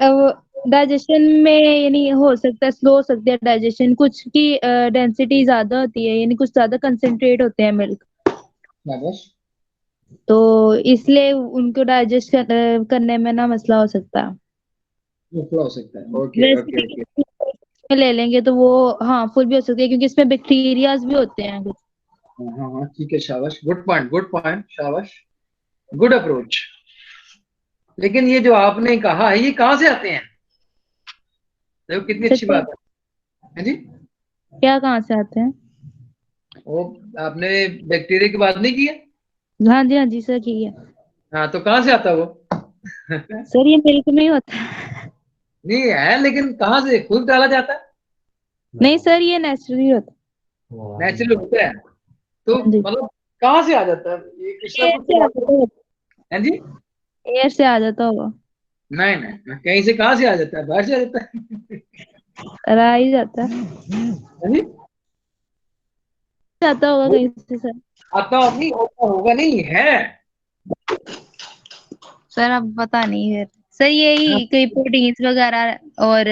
डाइजेशन में यानी हो सकता है, स्लो हो सकती है डाइजेशन, कुछ की डेंसिटी ज्यादा होती है, यानी कुछ ज्यादा कंसंट्रेट होते हैं मिल्क, शाबाश। तो इसलिए उनको डाइजेस्ट करने में ना मसला हो सकता है। मसला हो सकता है। Okay okay okay. में ले लेंगे तो वो हार्मफुल भी हो सकती है, क्योंकि इसमें बैक्टीरियाज भी होते हैं कुछ। हाँ हाँ ठीक है, शाबाश, गुड पॉइंट, शाबाश, गुड अप्रोच। लेकिन ये जो आपने कहा है, ये कहाँ से आते हैं? देखो कितनी अच्छी बात है जी। क्या कहाँ से आते हैं? वो आपने बैक्टीरिया की बात नहीं की है? हाँ जी सर की है। हाँ, तो कहाँ से आता है वो? सर ये मिल्क में ही होता है। नहीं है, लेकिन कहाँ से खुद डाला जाता है? नहीं सर, ये नेचुरली होता है। नेचुरल होता है। तो मतलब कहाँ से आ जाता है ये कुछ ना कुछ? है जी, एयर से आ जाता होगा। नहीं नहीं, कहीं से कहाँ से आ जाता है, बाहर से आ जाता है। आ ही जाता है, है जी? जाता होगा कहीं से सर। आता नहीं होता होगा, नहीं है। सर अब पता नहीं है सर, यही कोई प्रोटीन्स वगैरह और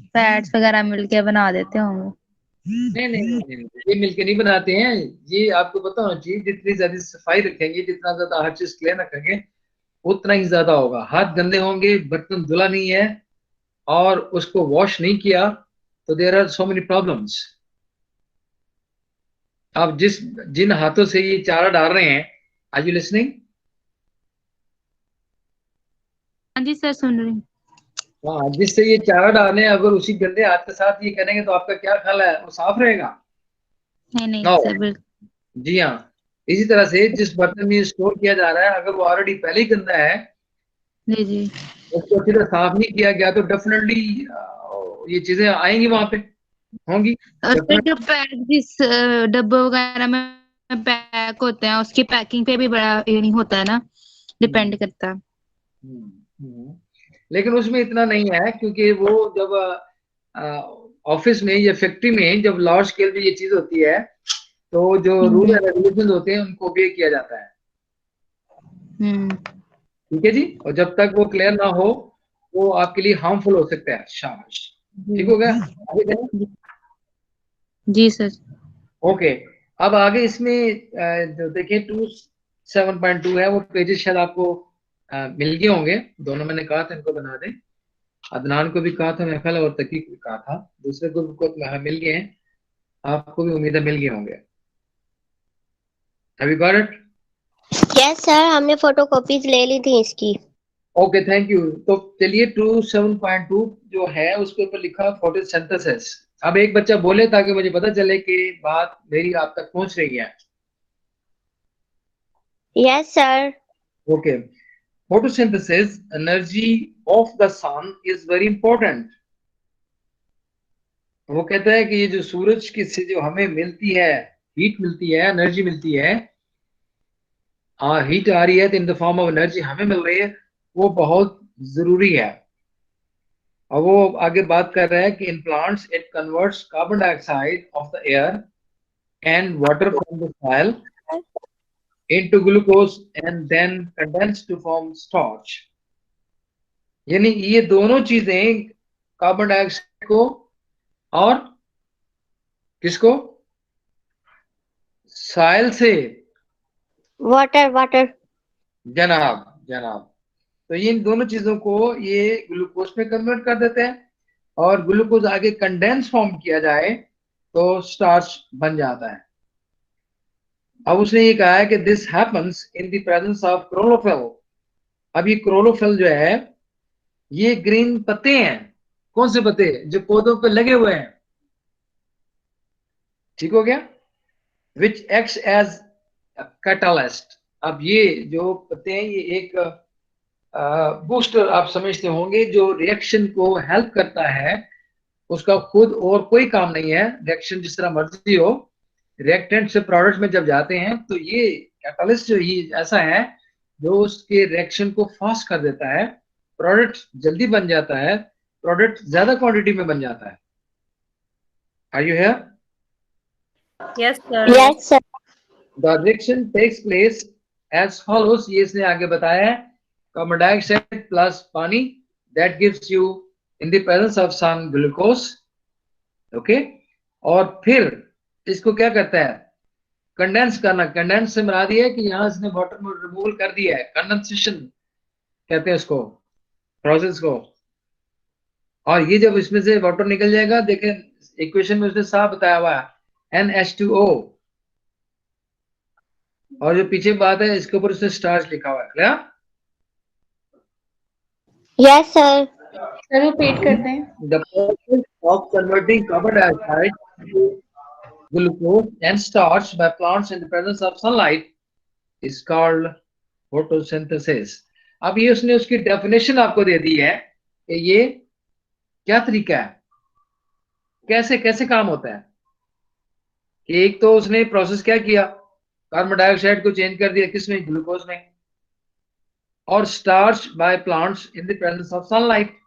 फैट्स वगैरह मिलके बना देते होंगे। नहीं नहीं नहीं, नहीं, ये मिलके नहीं बनाते हैं। ये आपको पता होना चाहिए, जितनी ज्यादा सफाई रखेंगे, जितना ज्यादा हर चीज क्लीन रखेंगे, उतना ही ज्यादा होगा। हाथ गंदे होंगे, बर्तन धुला नहीं है और उसको वॉश नहीं किया, तो there are so many problems. आप जिन हाथों से ये चारा डाल रहे हैं, आर यू लिसनिंग? हाँ जी सर, सुन रही हूँ। हाँ, जिससे ये चारा डालने, अगर उसी गंदे हाथ के साथ ये करेंगे तो आपका क्या ख्याल है, वो साफ रहेगा? नहीं नहीं नो। सर, बिल्कुल। जी हाँ। इसी तरह से जिस बर्तन में स्टोर किया जा रहा है, अगर वो ऑलरेडी पहले ही गंदा है, जी जी। उसको अच्छी तरह साफ नहीं किया गया, तो डेफिनेटली ये चीजें आएंगी, वहां पे होंगी। और सर जो पैक जिस डब्बे वगैरह में पैक होते हैं, उसकी पैकिंग पे भी बड़ा ये नहीं होता है ना, डिपेंड करता है। लेकिन उसमें इतना नहीं है, क्योंकि वो जब ऑफिस में या फैक्ट्री में जब लार्ज स्केल पे ये चीज होती है, तो जो रूल एंड रेगुलेशन होते हैं उनको ओबे किया जाता है। ठीक है जी। और जब तक वो क्लियर ना हो, वो आपके लिए हार्मफुल हो सकता है। शाबाश, ठीक हो गया। आगे चलें? जी सर। ओके। अब आगे इसमें जो देखिए 27.2 है, वो पेजेस शायद आपको मिल गए होंगे। दोनों मैंने कहा था इनको बना दें, अदनान को भी कहा था मेरे ख्याल, और तकी को भी कहा था, दूसरे ग्रुप को मिल गए हैं, आपको भी उम्मीद है मिल गए होंगे। Have you got it? Yes sir, हमने फोटोकॉपीज ले ली थी इसकी। Okay, thank you. तो चलिए 27.2 जो है उसके ऊपर लिखा फोटोसिंथेसिस। अब एक बच्चा बोले ताकि मुझे पता चले कि बात मेरी आप तक पहुंच रही है। Yes sir. Okay. Photosynthesis, energy of the sun is very important. वो कहता है कि ये जो सूरज की से जो हमें मिलती है, हीट मिलती है, एनर्जी मिलती है, हीट आ रही है तो इन द फॉर्म ऑफ एनर्जी हमें मिल रही है, वो बहुत जरूरी है। और वो आगे बात कर रहा है कि in plants it converts carbon dioxide of the air and water from the soil into glucose and then condense to form starch। यानी ये दोनों चीजें, कार्बन डाइऑक्साइड को और किसको, सॉइल से, वाटर। जनाब जनाब। तो ये इन दोनों चीजों को ये ग्लूकोज में कन्वर्ट कर देते हैं, और ग्लूकोज आगे कंडेंस फॉर्म किया जाए तो स्टार्च बन जाता है। अब उसने ये कहा है कि this happens in the presence of chlorophyll. अब ये क्लोरोफिल जो है, ये ग्रीन पत्ते हैं। कौन से पत्ते? जो पौधों पे लगे हुए हैं। ठीक हो गया। Which acts as catalyst. अब ये जो पत्ते हैं, ये एक बूस्टर आप समझते होंगे, जो रिएक्शन को हेल्प करता है। उसका खुद और कोई काम नहीं है, रिएक्शन जिस तरह मर्जी हो, रिएक्टेंट से प्रोडक्ट में जब जाते हैं तो ये कैटालिस्ट जो ही ऐसा है जो उसके रिएक्शन को फास्ट कर देता है, प्रोडक्ट जल्दी बन जाता है, प्रोडक्ट ज्यादा क्वांटिटी में बन जाता है। Are you here? Yes sir. Yes sir. The reaction takes place as follows. ये इसने आगे बताया है, कार्बन डाइऑक्साइड प्लस पानी, that gives you in the presence of sun glucose. Okay. और फिर इसको क्या करता है, कंडेंस करना। कंडेंस से मरा दिया है कि यहां इसने वाटर में रिमूवल कर दिया है, कंडेंसेशन कहते हैं उसको, प्रोसेस को। और ये जब इसमें से वाटर निकल जाएगा, देखें इक्वेशन में उसने साफ बताया हुआ है NH2O, और जो पीछे बात है इसके ऊपर उसने स्टार्च लिखा हुआ है। क्या? Yes sir. सर रिपीट करते हैं। The process of converting carbon dioxide to glucose and starch by plants in the presence of sunlight is called photosynthesis। अब ये उसने उसकी डेफिनेशन आपको दे दी है कि ये क्या तरीका है, कैसे कैसे काम होता है। एक तो उसने प्रोसेस क्या किया, कार्बन डाइऑक्साइड को चेंज कर दिया, किसमें, ग्लूकोज में, और starch by plants in the presence of sunlight.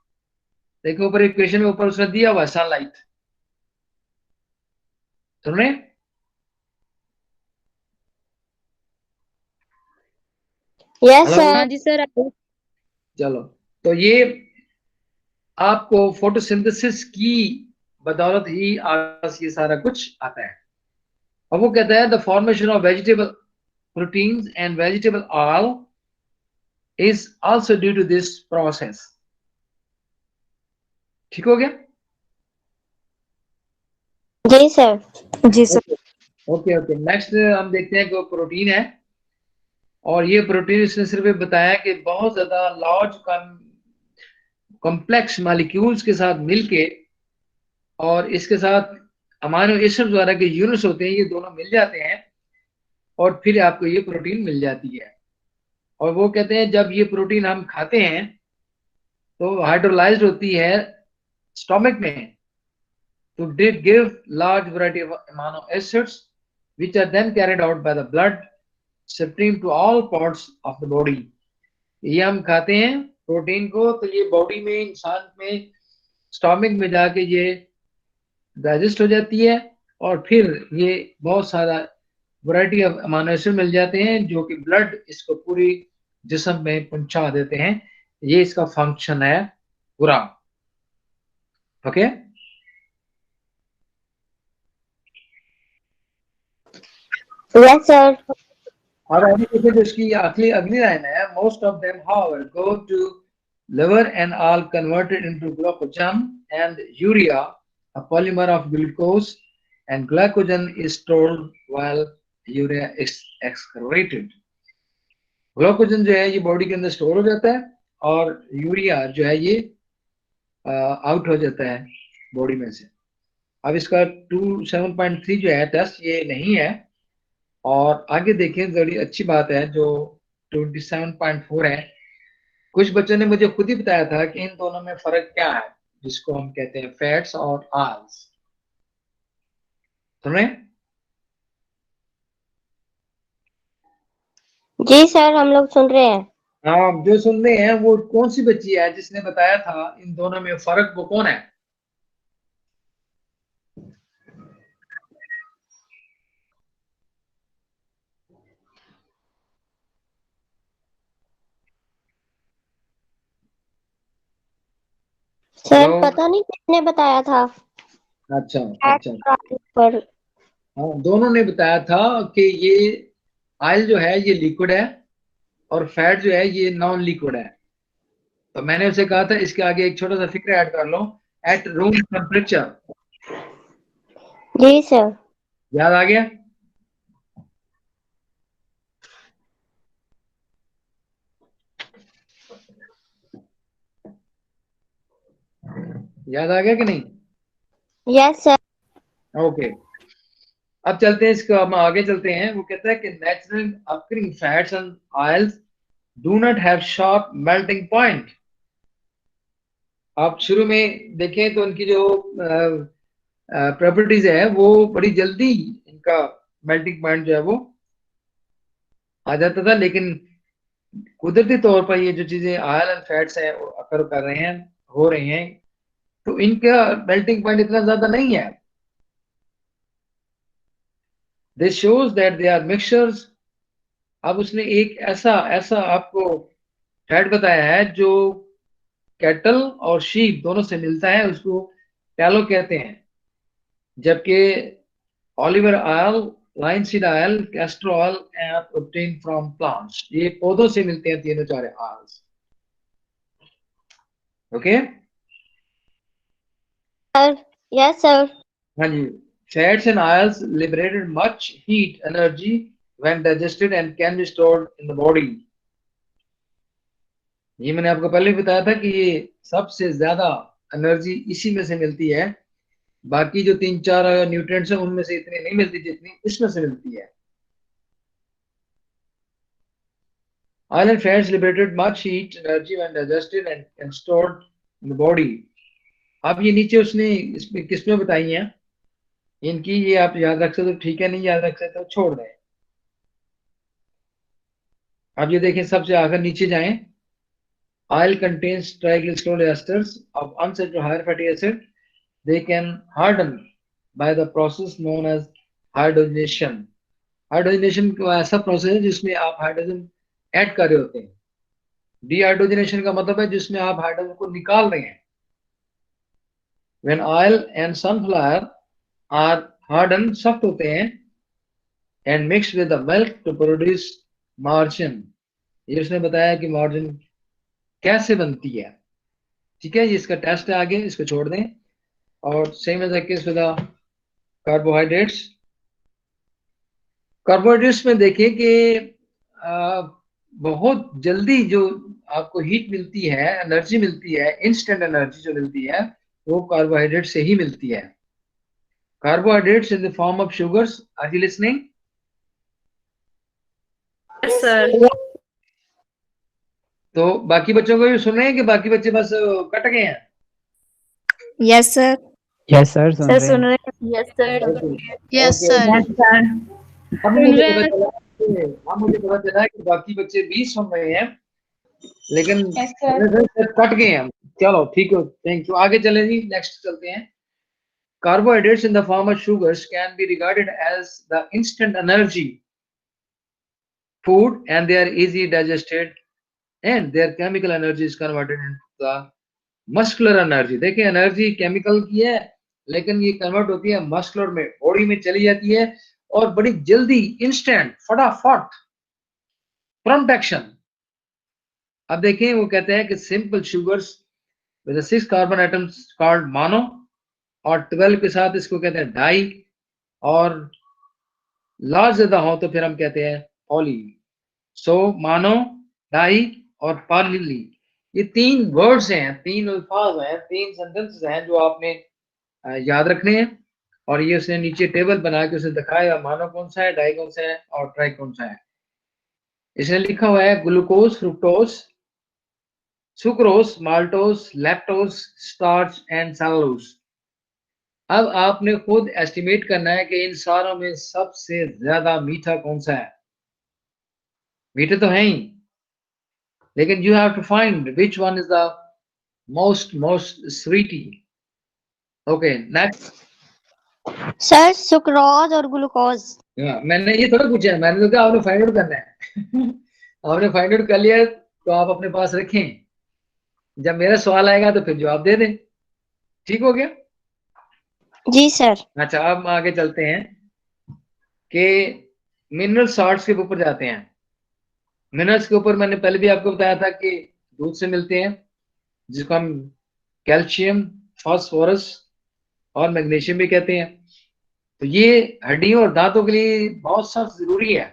देखो ऊपर इक्वेशन में ऊपर उसने दिया हुआ सनलाइट, सुन रहे? Yes hello? सर। हाँ जी सर। चलो, तो ये आपको फोटोसिंथेसिस की बदौलत ही आज ये सारा कुछ आता है। और वो कहता है the formation of vegetable proteins and vegetable oil is also due to this process. ठीक हो गया? जी सर। जी सर। ओके ओके, नेक्स्ट हम देखते हैं कि प्रोटीन है, और ये प्रोटीन इसने सिर्फ बताया कि बहुत ज्यादा लार्ज कॉम्प्लेक्स मॉलिक्यूल्स के साथ मिलके और इसके साथ अमाइनो एसिड द्वारा के यूनिट्स होते हैं, ये दोनों मिल जाते हैं और फिर आपको ये प्रोटीन मिल जाती है। और वो कहते हैं जब ये प्रोटीन हम खाते हैं तो हाइड्रोलाइज्ड होती है स्टोमक में to give large variety of amino acids which are then carried out by the blood stream to all parts of the body। ये हम खाते हैं प्रोटीन को तो ये बॉडी में, इंसान में, स्टोमक में जाके ये डाइजेस्ट हो जाती है और फिर ये बहुत सारा वैरायटी ऑफ अमीनो एसिड मिल जाते हैं जो कि ब्लड इसको पूरी जिस्म में पहुंचा देते हैं। ये इसका फंक्शन है पूरा। Okay, yes sir. और अभी देखिए जो इसकी अगली अगली लाइन है, most of them however go to liver and all converted into glycogen and urea, a polymer of glucose, and glycogen is stored while urea is excreted। Glycogen जो है ये बॉडी के अंदर स्टोर हो जाता है और यूरिया जो है ये आउट हो जाता है बॉडी में से। अब इसका 27.3 जो है टेस्ट ये नहीं है, और आगे देखें बड़ी अच्छी बात है जो 27.4 है। कुछ बच्चों ने मुझे खुद ही बताया था कि इन दोनों में फर्क क्या है, जिसको हम कहते हैं फैट्स और ऑयल्स। सुन रहे हैं? जी सर, हम लोग सुन रहे हैं। हाँ, जो सुन रहे हैं वो कौन सी बच्ची है जिसने बताया था इन दोनों में फर्क, वो कौन है? सर पता नहीं किसने बताया था। अच्छा अच्छा, पर हाँ दोनों ने बताया था कि ये ऑयल जो है ये लिक्विड है और फैट जो है ये नॉन लिक्विड है। तो मैंने उसे कहा था इसके आगे एक छोटा सा फिक्र ऐड कर लो, एट रूम टेम्परेचर। जी सर। याद आ गया? याद आ गया कि नहीं? Yes sir. ओके, अब चलते हैं इसको, हम आगे चलते हैं। वो कहता है कि natural occurring fats and oils do not have sharp melting point. आप शुरू में देखें तो उनकी जो प्रॉपर्टीज है वो बड़ी जल्दी इनका मेल्टिंग पॉइंट जो है वो आ जाता था, लेकिन कुदरती तौर पर ये जो चीजें ऑयल एंड फैट्स हैं वो अकर कर रहे हैं, हो रहे हैं, तो इनका मेल्टिंग पॉइंट इतना ज्यादा नहीं है। This shows that they are mixtures. अब उसने एक ऐसा ऐसा आपको फैट बताया है जो कैटल और शीप दोनों से मिलता है, उसको टैलो कहते हैं, जबकि olive oil, linseed oil, castor oil obtain from plants, ये पौधों से मिलते हैं तीनों चार ऑयल्स। Okay, yes sir. हाँ जी। Fats and oils liberated much heat energy when digested and can be stored in the body. ये मैंने आपको पहले बताया था कि ये सबसे ज्यादा एनर्जी इसी में से मिलती है, बाकी जो 3-4 न्यूट्रिएंट्स हैं उनमें से इतनी नहीं मिलती जितनी इसमें से मिलती है। Oil and fats liberated much heat energy when digested and stored in the body। अब ये नीचे उसने इसमें किसमें बताई हैं, इनकी ये आप याद रख सकते हो, ठीक है, नहीं याद रख सकते तो छोड़ दें। अब ये देखें, सबसे आकर नीचे जाएं। Oil contains triglycerol esters of unsaturated higher fatty acid. They can harden by the process known as hydrogenation. Hydrogenation ऐसा प्रोसेस है जिसमें आप हाइड्रोजन ऐड कर रहे होते हैं। डीहाइड्रोजनेशन का मतलब है जिसमें आप हाइड्रोजन को निकाल रहे हैं। When oil and sunflower are hardened, सख्त होते हैं, and mixed with the milk to produce margarine. ये उसने बताया कि मार्जिन कैसे बनती है। ठीक है, ये इसका टेस्ट है आगे, इसको छोड़ दें। और same as the case with carbohydrates. Carbohydrates में देखिए कि बहुत जल्दी जो आपको हीट मिलती है, एनर्जी मिलती है, इंस्टेंट एनर्जी जो मिलती है वो कार्बोहाइड्रेट से ही मिलती है। Carbohydrates in the form of sugars, are you listening? Yes sir. तो बाकी बच्चों को भी सुन रहे हैं कि बाकी बच्चे बस कट गए हैं? Yes sir. यस सर, सुन सर रहे सुन हैं। रहे हैं? Yes sir. Yes sir. अब मुझे पता चला कि बाकी बच्चे भी सुन रहे हैं, लेकिन कट गए हैं। चलो ठीक है, थैंक यू। आगे चलें जी, नेक्स्ट चलते हैं। Carbohydrates in the form of sugars can be regarded as the instant energy food, and they are easy digested, and their chemical energy is converted into the muscular energy. देखिए, energy chemical की है, लेकिन ये convert होती है muscular में, body में चली जाती है और बड़ी जल्दी, इंस्टेंट, फटाफट, प्रॉम्प्ट एक्शन। अब देखिए, वो कहते हैं कि simple sugars with 6 carbon atoms called mono, और 12 के साथ इसको कहते हैं डाई, और लार्ज ज्यादा हो तो फिर हम कहते हैं पॉली। सो मोनो, डाई और पॉली, ये 3 वर्ड्स हैं, 3 अल्फाज हैं, 3 सेंटेंसेस हैं जो आपने याद रखने हैं। और ये उसने नीचे टेबल बना के उसे दिखाया, मोनो कौन सा है, डाई कौन सा है और ट्राई कौन सा है। इसने लिखा हुआ है glucose, fructose, sucrose, maltose, lactose, starch and cellulose. अब आपने खुद एस्टिमेट करना है कि इन सारों में सबसे ज्यादा मीठा कौन सा है। मीठे तो हैं ही, लेकिन you have to find which one is the most sweetie. Okay, next. Sir sucrose और ग्लूकोज। मैंने ये थोड़ा पूछा है, मैंने तो कहा आपने फाइंड आउट करना है। आपने फाइंड आउट कर लिया तो आप अपने पास रखें, जब मेरा सवाल आएगा तो फिर जवाब दे दें। ठीक हो गया जी सर। अच्छा, अब आगे चलते हैं कि मिनरल सॉल्ट्स के ऊपर जाते हैं। मिनरल्स के ऊपर मैंने पहले भी आपको बताया था कि दूध से मिलते हैं, जिसको हम कैल्शियम, फास्फोरस और मैग्नीशियम भी कहते हैं। तो ये हड्डियों और दांतों के लिए बहुत सख्त जरूरी है।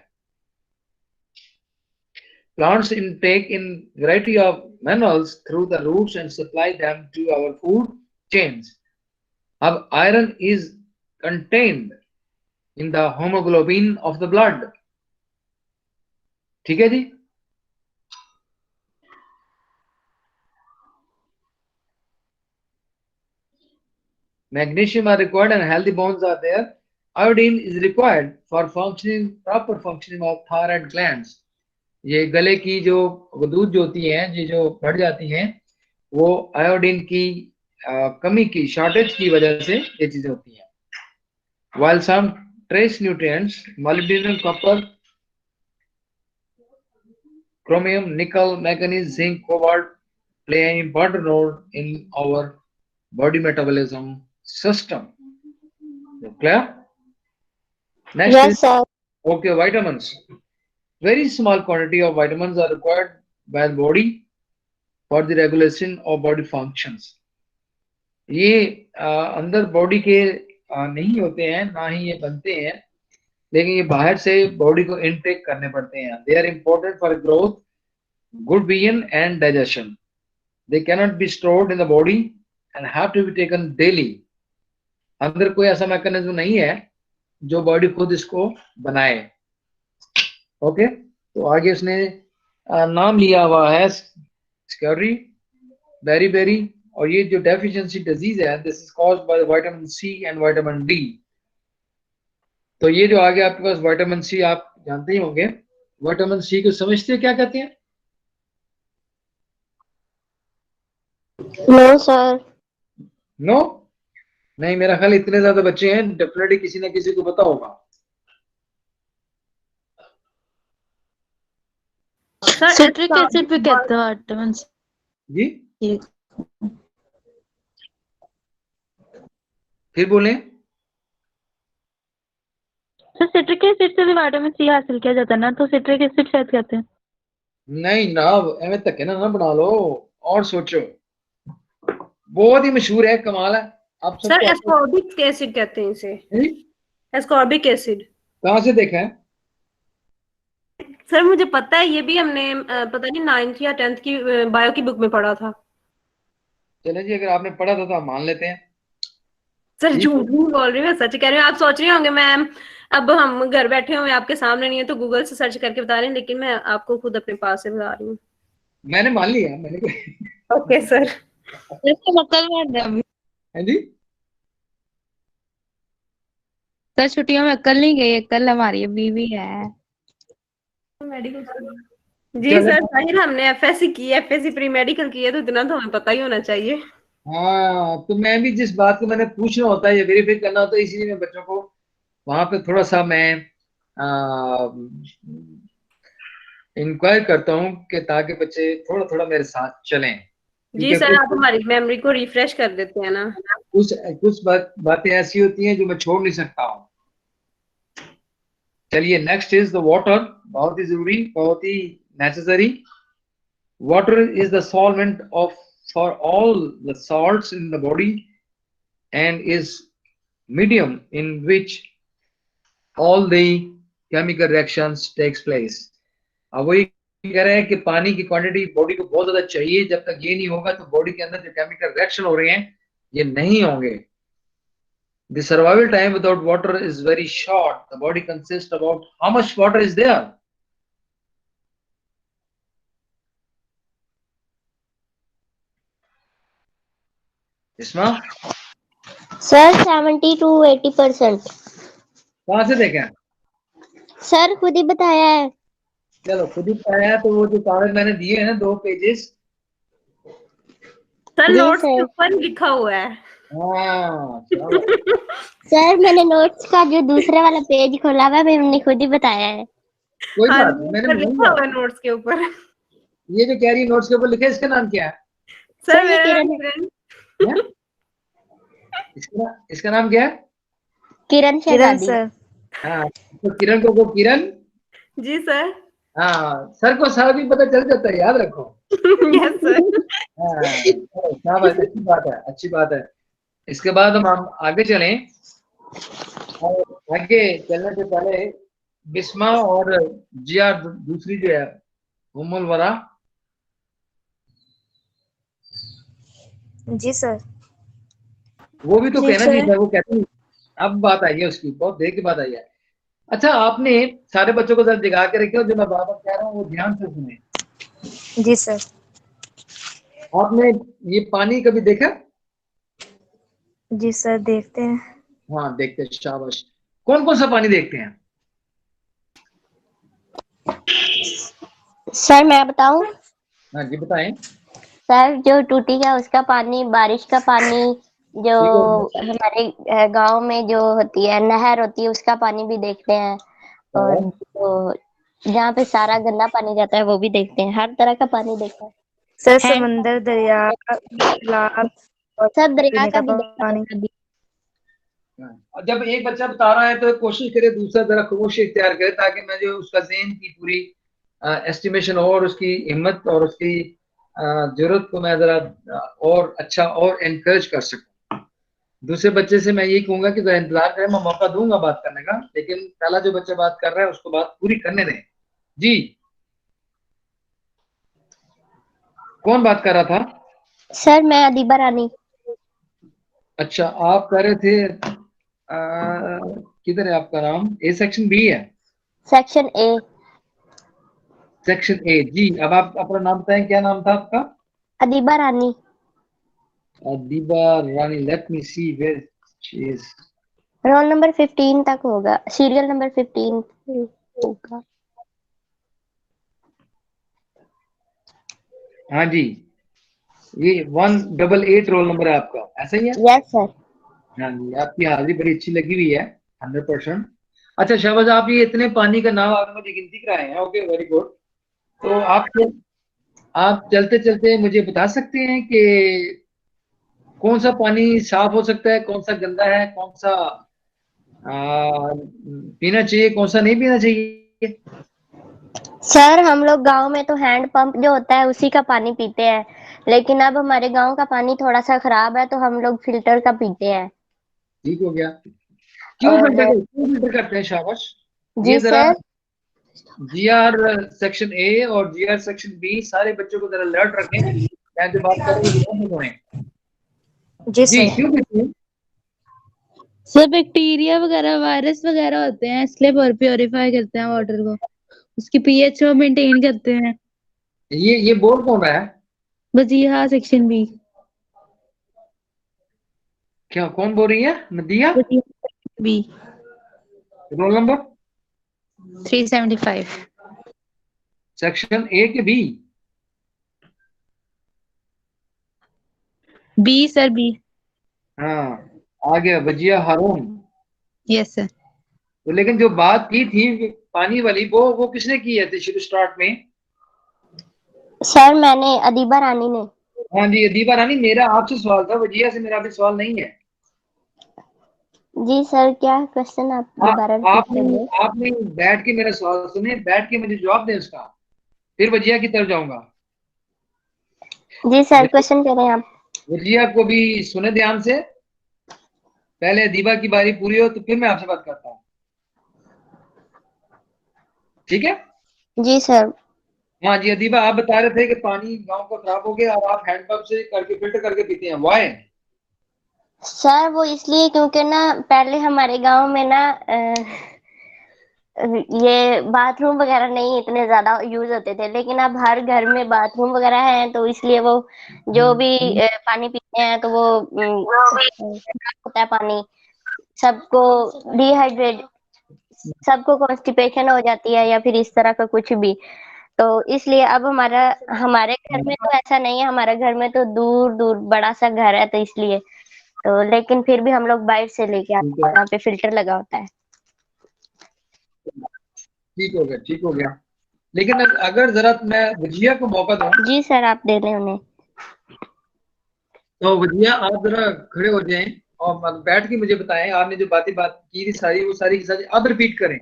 Plants intake in variety of minerals through the roots and supply them to our food chains. अब iron is contained in the hemoglobin of the blood. ठीक है जी। Magnesium are required and healthy bones are there. Iodine is required for proper functioning of thyroid glands. ये गले की जो गदूद जो होती हैं, ये जो बढ़ जाती हैं, वो आयोडीन की कमी की, शॉर्टेज की वजह से ये चीजें होती हैं। While some trace nutrients, molybdenum, copper, chromium, nickel, manganese, zinc, cobalt play an important role in our body metabolism system. Clear? Next Yes, is sir. okay, vitamins. Very small quantity of vitamins are required by the body for the regulation of body functions. ये अंदर body के नहीं होते हैं, ना ही ये बनते हैं, लेकिन ये बाहर से बॉडी को इनटेक करने पड़ते हैं। They are important for growth, good vision and digestion. They cannot be stored in the body and have to be taken daily. अंदर कोई ऐसा मैकेनिज्म नहीं है जो बॉडी खुद इसको बनाए। ओके, तो आगे उसने नाम लिया हुआ है स्कर्री, बेरी, और ये जो डेफिशिएंसी डिजीज है, this is caused by vitamin C and vitamin D. तो ये जो आ गया आपके पास विटामिन सी, आप जानते ही होंगे विटामिन सी को समझते हैं क्या कहते हैं? No sir. नो, नहीं, मेरा ख्याल इतने ज्यादा बच्चे हैं, डेफिनेटली किसी ना किसी को पता होगा। सर सिट्रिक एसिड भी कहते हैं विटामिन जी, सी। फिर बोलें। सर सिट्रिक एसिड से भी विटामिन सी हासिल किया जाता है ना, तो सिट्रिक एसिड शायद कहते हैं। नहीं ना, एवं तक ना बना लो और सोचो, बहुत ही मशहूर है, कमाल है। आप सर सबको एस्कॉर्बिक एसिड कहते हैं इसे, एस्कॉर्बिक एसिड। कहाँ से देखा है? सर मुझे पता है, ये भी हमने पता नहीं 9th या 10th की बायो की बुक में पढ़ा था। चले जी, अगर आपने पढ़ा था तो आप मान लेते हैं। सर झूठ नहीं बोल रही, मैं सच कह रही हूँ। आप सोच रहे होंगे मैम अब हम घर बैठे हुए आपके सामने नहीं है तो गूगल से सर्च करके बता रहे हैं, लेकिन मैं आपको खुद अपने पास से बता रही हूँ। मैंने मान लिया, मैंने ओके सर। अक्ल मार रहे अभी। है जी, सर छुट्टियों में अक्ल नहीं गई, अक्ल हमारी अभी भी है। जी सर, जाहिर हमने एफएससी की है, एफएससी प्री मेडिकल की है, तो इतना तो हमें पता ही होना चाहिए। हाँ, तो मैं भी जिस बात को मैंने पूछना होता है या वेरीफाई करना होता है, इसीलिए मैं बच्चों को वहां पे थोड़ा सा मैं इंक्वायर करता हूँ कि ताकि बच्चे थोड़ा थोड़ा मेरे साथ चलें। जी सर, आप हमारी मेमोरी को रिफ्रेश कर देते हैं ना। कुछ बातें ऐसी होती हैं जो मैं छोड़ नहीं सकता हूँ। चलिए, नेक्स्ट इज द वाटर। बहुत ही जरूरी, बहुत ही necessary. Water is the solvent of for all the salts in the body and is medium in which all the chemical reactions takes place. अब वही कह रहे हैं कि पानी की क्वांटिटी बॉडी को बहुत ज्यादा चाहिए। जब तक ये नहीं होगा तो बॉडी के अंदर जो केमिकल रिएक्शन हो रहे हैं ये नहीं होंगे। The survival time without water is very short. The body consists about how much water is there? इसमा sir 70 to 80%। कहाँ से देखें? सर खुद ही बताया है। चलो, खुद ही बताया है तो वो जो कागज मैंने दिए हैं 2 पेजेस, सर नोट्स के ऊपर लिखा हुआ है। हाँ सर मैंने नोट्स का जो दूसरे वाला पेज खोला हुआ है, मैंने खुद ही बताया है। कोई बात नहीं, मैंने लिखा हुआ है नोट्स के ऊपर। ये जो कह रही नोट्स के ऊपर लिखा है, इसका नाम क्या है? सर मेरा किरण। इसका नाम क्या है? किरण सर। हाँ, तो किरण को किरण। जी सर। हाँ, सर को सारा भी पता चल जाता है, याद रखो। Yes sir. हाँ, अच्छी बात है, अच्छी बात है। इसके बाद हम आगे चलें, और आगे चलने से पहले बिस्मा और जिया दूसरी जो है उम्मुल वरा। जी सर। वो भी तो कहना चाहिए था, वो कहते हैं। अब बात आई है उसकी, बहुत देर के बाद आई है। अच्छा, आपने सारे बच्चों को जरा दिखा के रखे हो, जो मैं बार बार कह रहा हूँ वो ध्यान से सुने। जी सर। आपने ये पानी कभी देखा? जी सर, देखते हैं। हाँ, देखते हैं, शाबाश। कौन कौन सा पानी देखते हैं? सर मैं बताऊं? हाँ जी, बताएं। सर जो टूटी का उसका पानी, बारिश का पानी, जो हमारे गांव में जो होती है नहर होती है उसका पानी भी देखते हैं, और जो जहाँ पे सारा गंदा पानी जाता है वो भी देखते हैं। हर तरह का पानी देखते हैं सर। समंदर, दरिया, तालाब, सब दरिया का भी पानी। जब एक बच्चा बता रहा है तो कोशिश करे दूसरा जरा खामोशी इख्तियार करे, ताकि मैं जो उसका ज़हन की पूरी एस्टिमेशन और उसकी हिम्मत और उसकी जरूरत को मैं जरा और अच्छा और एनकरेज कर सकूं। दूसरे बच्चे से मैं यही कहूंगा कि जरा इंतजार करें, मैं मौका दूंगा बात करने का, लेकिन पहला जो बच्चा बात कर रहा है उसको बात पूरी करने दें। जी, कौन बात कर रहा था? सर मैं अदीबा रानी। अच्छा, आप कह रहे थे किधर है आपका नाम? ए सेक्शन, बी है? Section A. Section A. जी, अब आप अपना नाम बताएं, क्या नाम था आपका? Adiba Rani. Adiba Rani, let me see where she is. Roll number 15 तक होगा, सीरियल नंबर 15 होगा। हाँ जी, ये 188 रोल नंबर है आपका, ऐसा ही है? Yes sir. हाँ जी, आपकी हाजिरी बड़ी अच्छी लगी हुई है, 100%। अच्छा शहबाज, आप ये इतने पानी का नाम आपने मुझे गिनती कराए हैं, ओके वेरी गुड। तो आप चलते चलते मुझे बता सकते हैं कि कौन सा पानी साफ हो सकता है, कौन सा गंदा है, कौन सा पीना चाहिए, कौन सा नहीं पीना चाहिए? सर हम लोग गांव में तो हैंड पंप जो होता है उसी का पानी पीते हैं, लेकिन अब हमारे गांव का पानी थोड़ा सा खराब है तो हम लोग फिल्टर का पीते हैं। ठीक हो गया। क्यों और फिल्टर करते हैं शाबाश? जी ये जरा सर। जीआर सेक्शन ए और जीआर सेक्शन बी सारे बच्चों को जरा अलर्ट रखें, मैं जो बात कर रहा हूँ वो ध्यान से सुनें। जी जी सर। क्यों करते हैं? सर बैक्टीरिया वगैरह वायरस वगैरह होते हैं, इसलिए प्योरीफाई करते हैं वाटर को, उसकी पीएच को मेंटेन करते हैं। ये बोल कौन रहा है? Wajiha section B. क्या कौन बोल रही है? Nadiya? B roll number 375। Section A के बी? B sir, B. हाँ, आ गया वजिया हारून। Yes sir. तो लेकिन जो बात की थी पानी वाली, वो किसने की है थी शुरू स्टार्ट में? सर मैंने, अदीबा रानी ने। हाँ जी अदीबा रानी, मेरा आपसे सवाल था, वजिया से मेरा अभी सवाल नहीं है। जी सर, क्या क्वेश्चन आप दोबारा रिपीट आपने करिए। आपने बैठ के मेरा सवाल सुने, बैठ के मुझे जवाब दें उसका, फिर वजिया की तरफ जाऊंगा। जी सर, क्वेश्चन करें आप। वजिया को भी सुने ध्यान से, पहले अदीबा की बारी पूरी हो तो फिर मैं आपसे बात करता हूँ, ठीक है? जी सर। हाँ जी अदीबा, आप बता रहे थे कि पानी गांव का खराब हो गया और आप हैंडपंप से करके फिल्टर करके पीते हैं, वाई? सर वो इसलिए क्योंकि ना पहले हमारे गांव में ना ये बाथरूम वगैरह नहीं इतने ज्यादा यूज होते थे, लेकिन अब हर घर में बाथरूम वगैरह है तो इसलिए वो जो भी पानी पीते हैं तो वो खराब होता है पानी, सबको डिहाइड्रेट, सबको कॉन्स्टिपेशन हो जाती है या फिर इस तरह का कुछ भी। तो इसलिए अब हमारे घर में तो ऐसा नहीं है, हमारे घर में तो दूर दूर बड़ा सा घर है तो इसलिए, तो लेकिन फिर भी हम लोग बाहर से लेके आते हैं, वहाँ पे फिल्टर लगा होता है। ठीक हो गया, ठीक हो गया। लेकिन अगर जरा मैं वजिया को मौका दूं, जी सर, आप दे दें उन्हें। तो वजिया आप जरा खड़े हो जाएं और बैठ के मुझे बताएं, आपने जो बात की थी सारी, वो सारी की सारी अब रिपीट करें।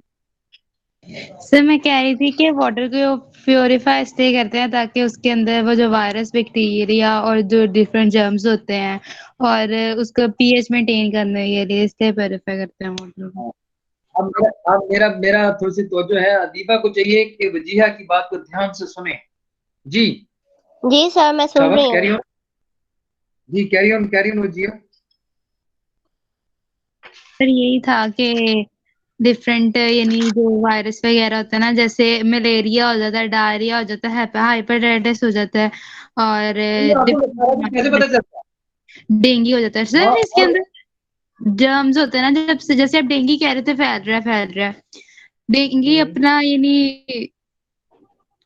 सर मैं कह रही थी कि वाटर को प्योरीफाई इसलिए करते हैं ताकि उसके अंदर वो जो वायरस, बैक्टीरिया और जो डिफरेंट जर्म्स होते हैं और उसका पीएच मेंटेन करने के लिए इसलिए प्योरीफाई करते हैं वाटर को। अब मेरा मेरा थोड़ी सी तवज्जो है, अदीबा को चाहिए कि वजिया की बात को ध्यान से सुने। जी जी सर, मैं सुन शाबाश, रही कैरी हूँ। ऑन। जी कैरी ऑन वजिया। सर यही था कि डिफरेंट यानी जो वायरस वगैरह होता है ना, जैसे मलेरिया हो जाता है, डायरिया हो जाता है, हाइपेटाइटिस हो जाता है और आपको सारा कुछ कैसे पता चलता डेंगू हो जाता है। है? सर इसके अंदर जर्म्स होते हैं ना, जब से जैसे आप डेंगू कह रहे थे फैल रहा है डेंगू अपना यानी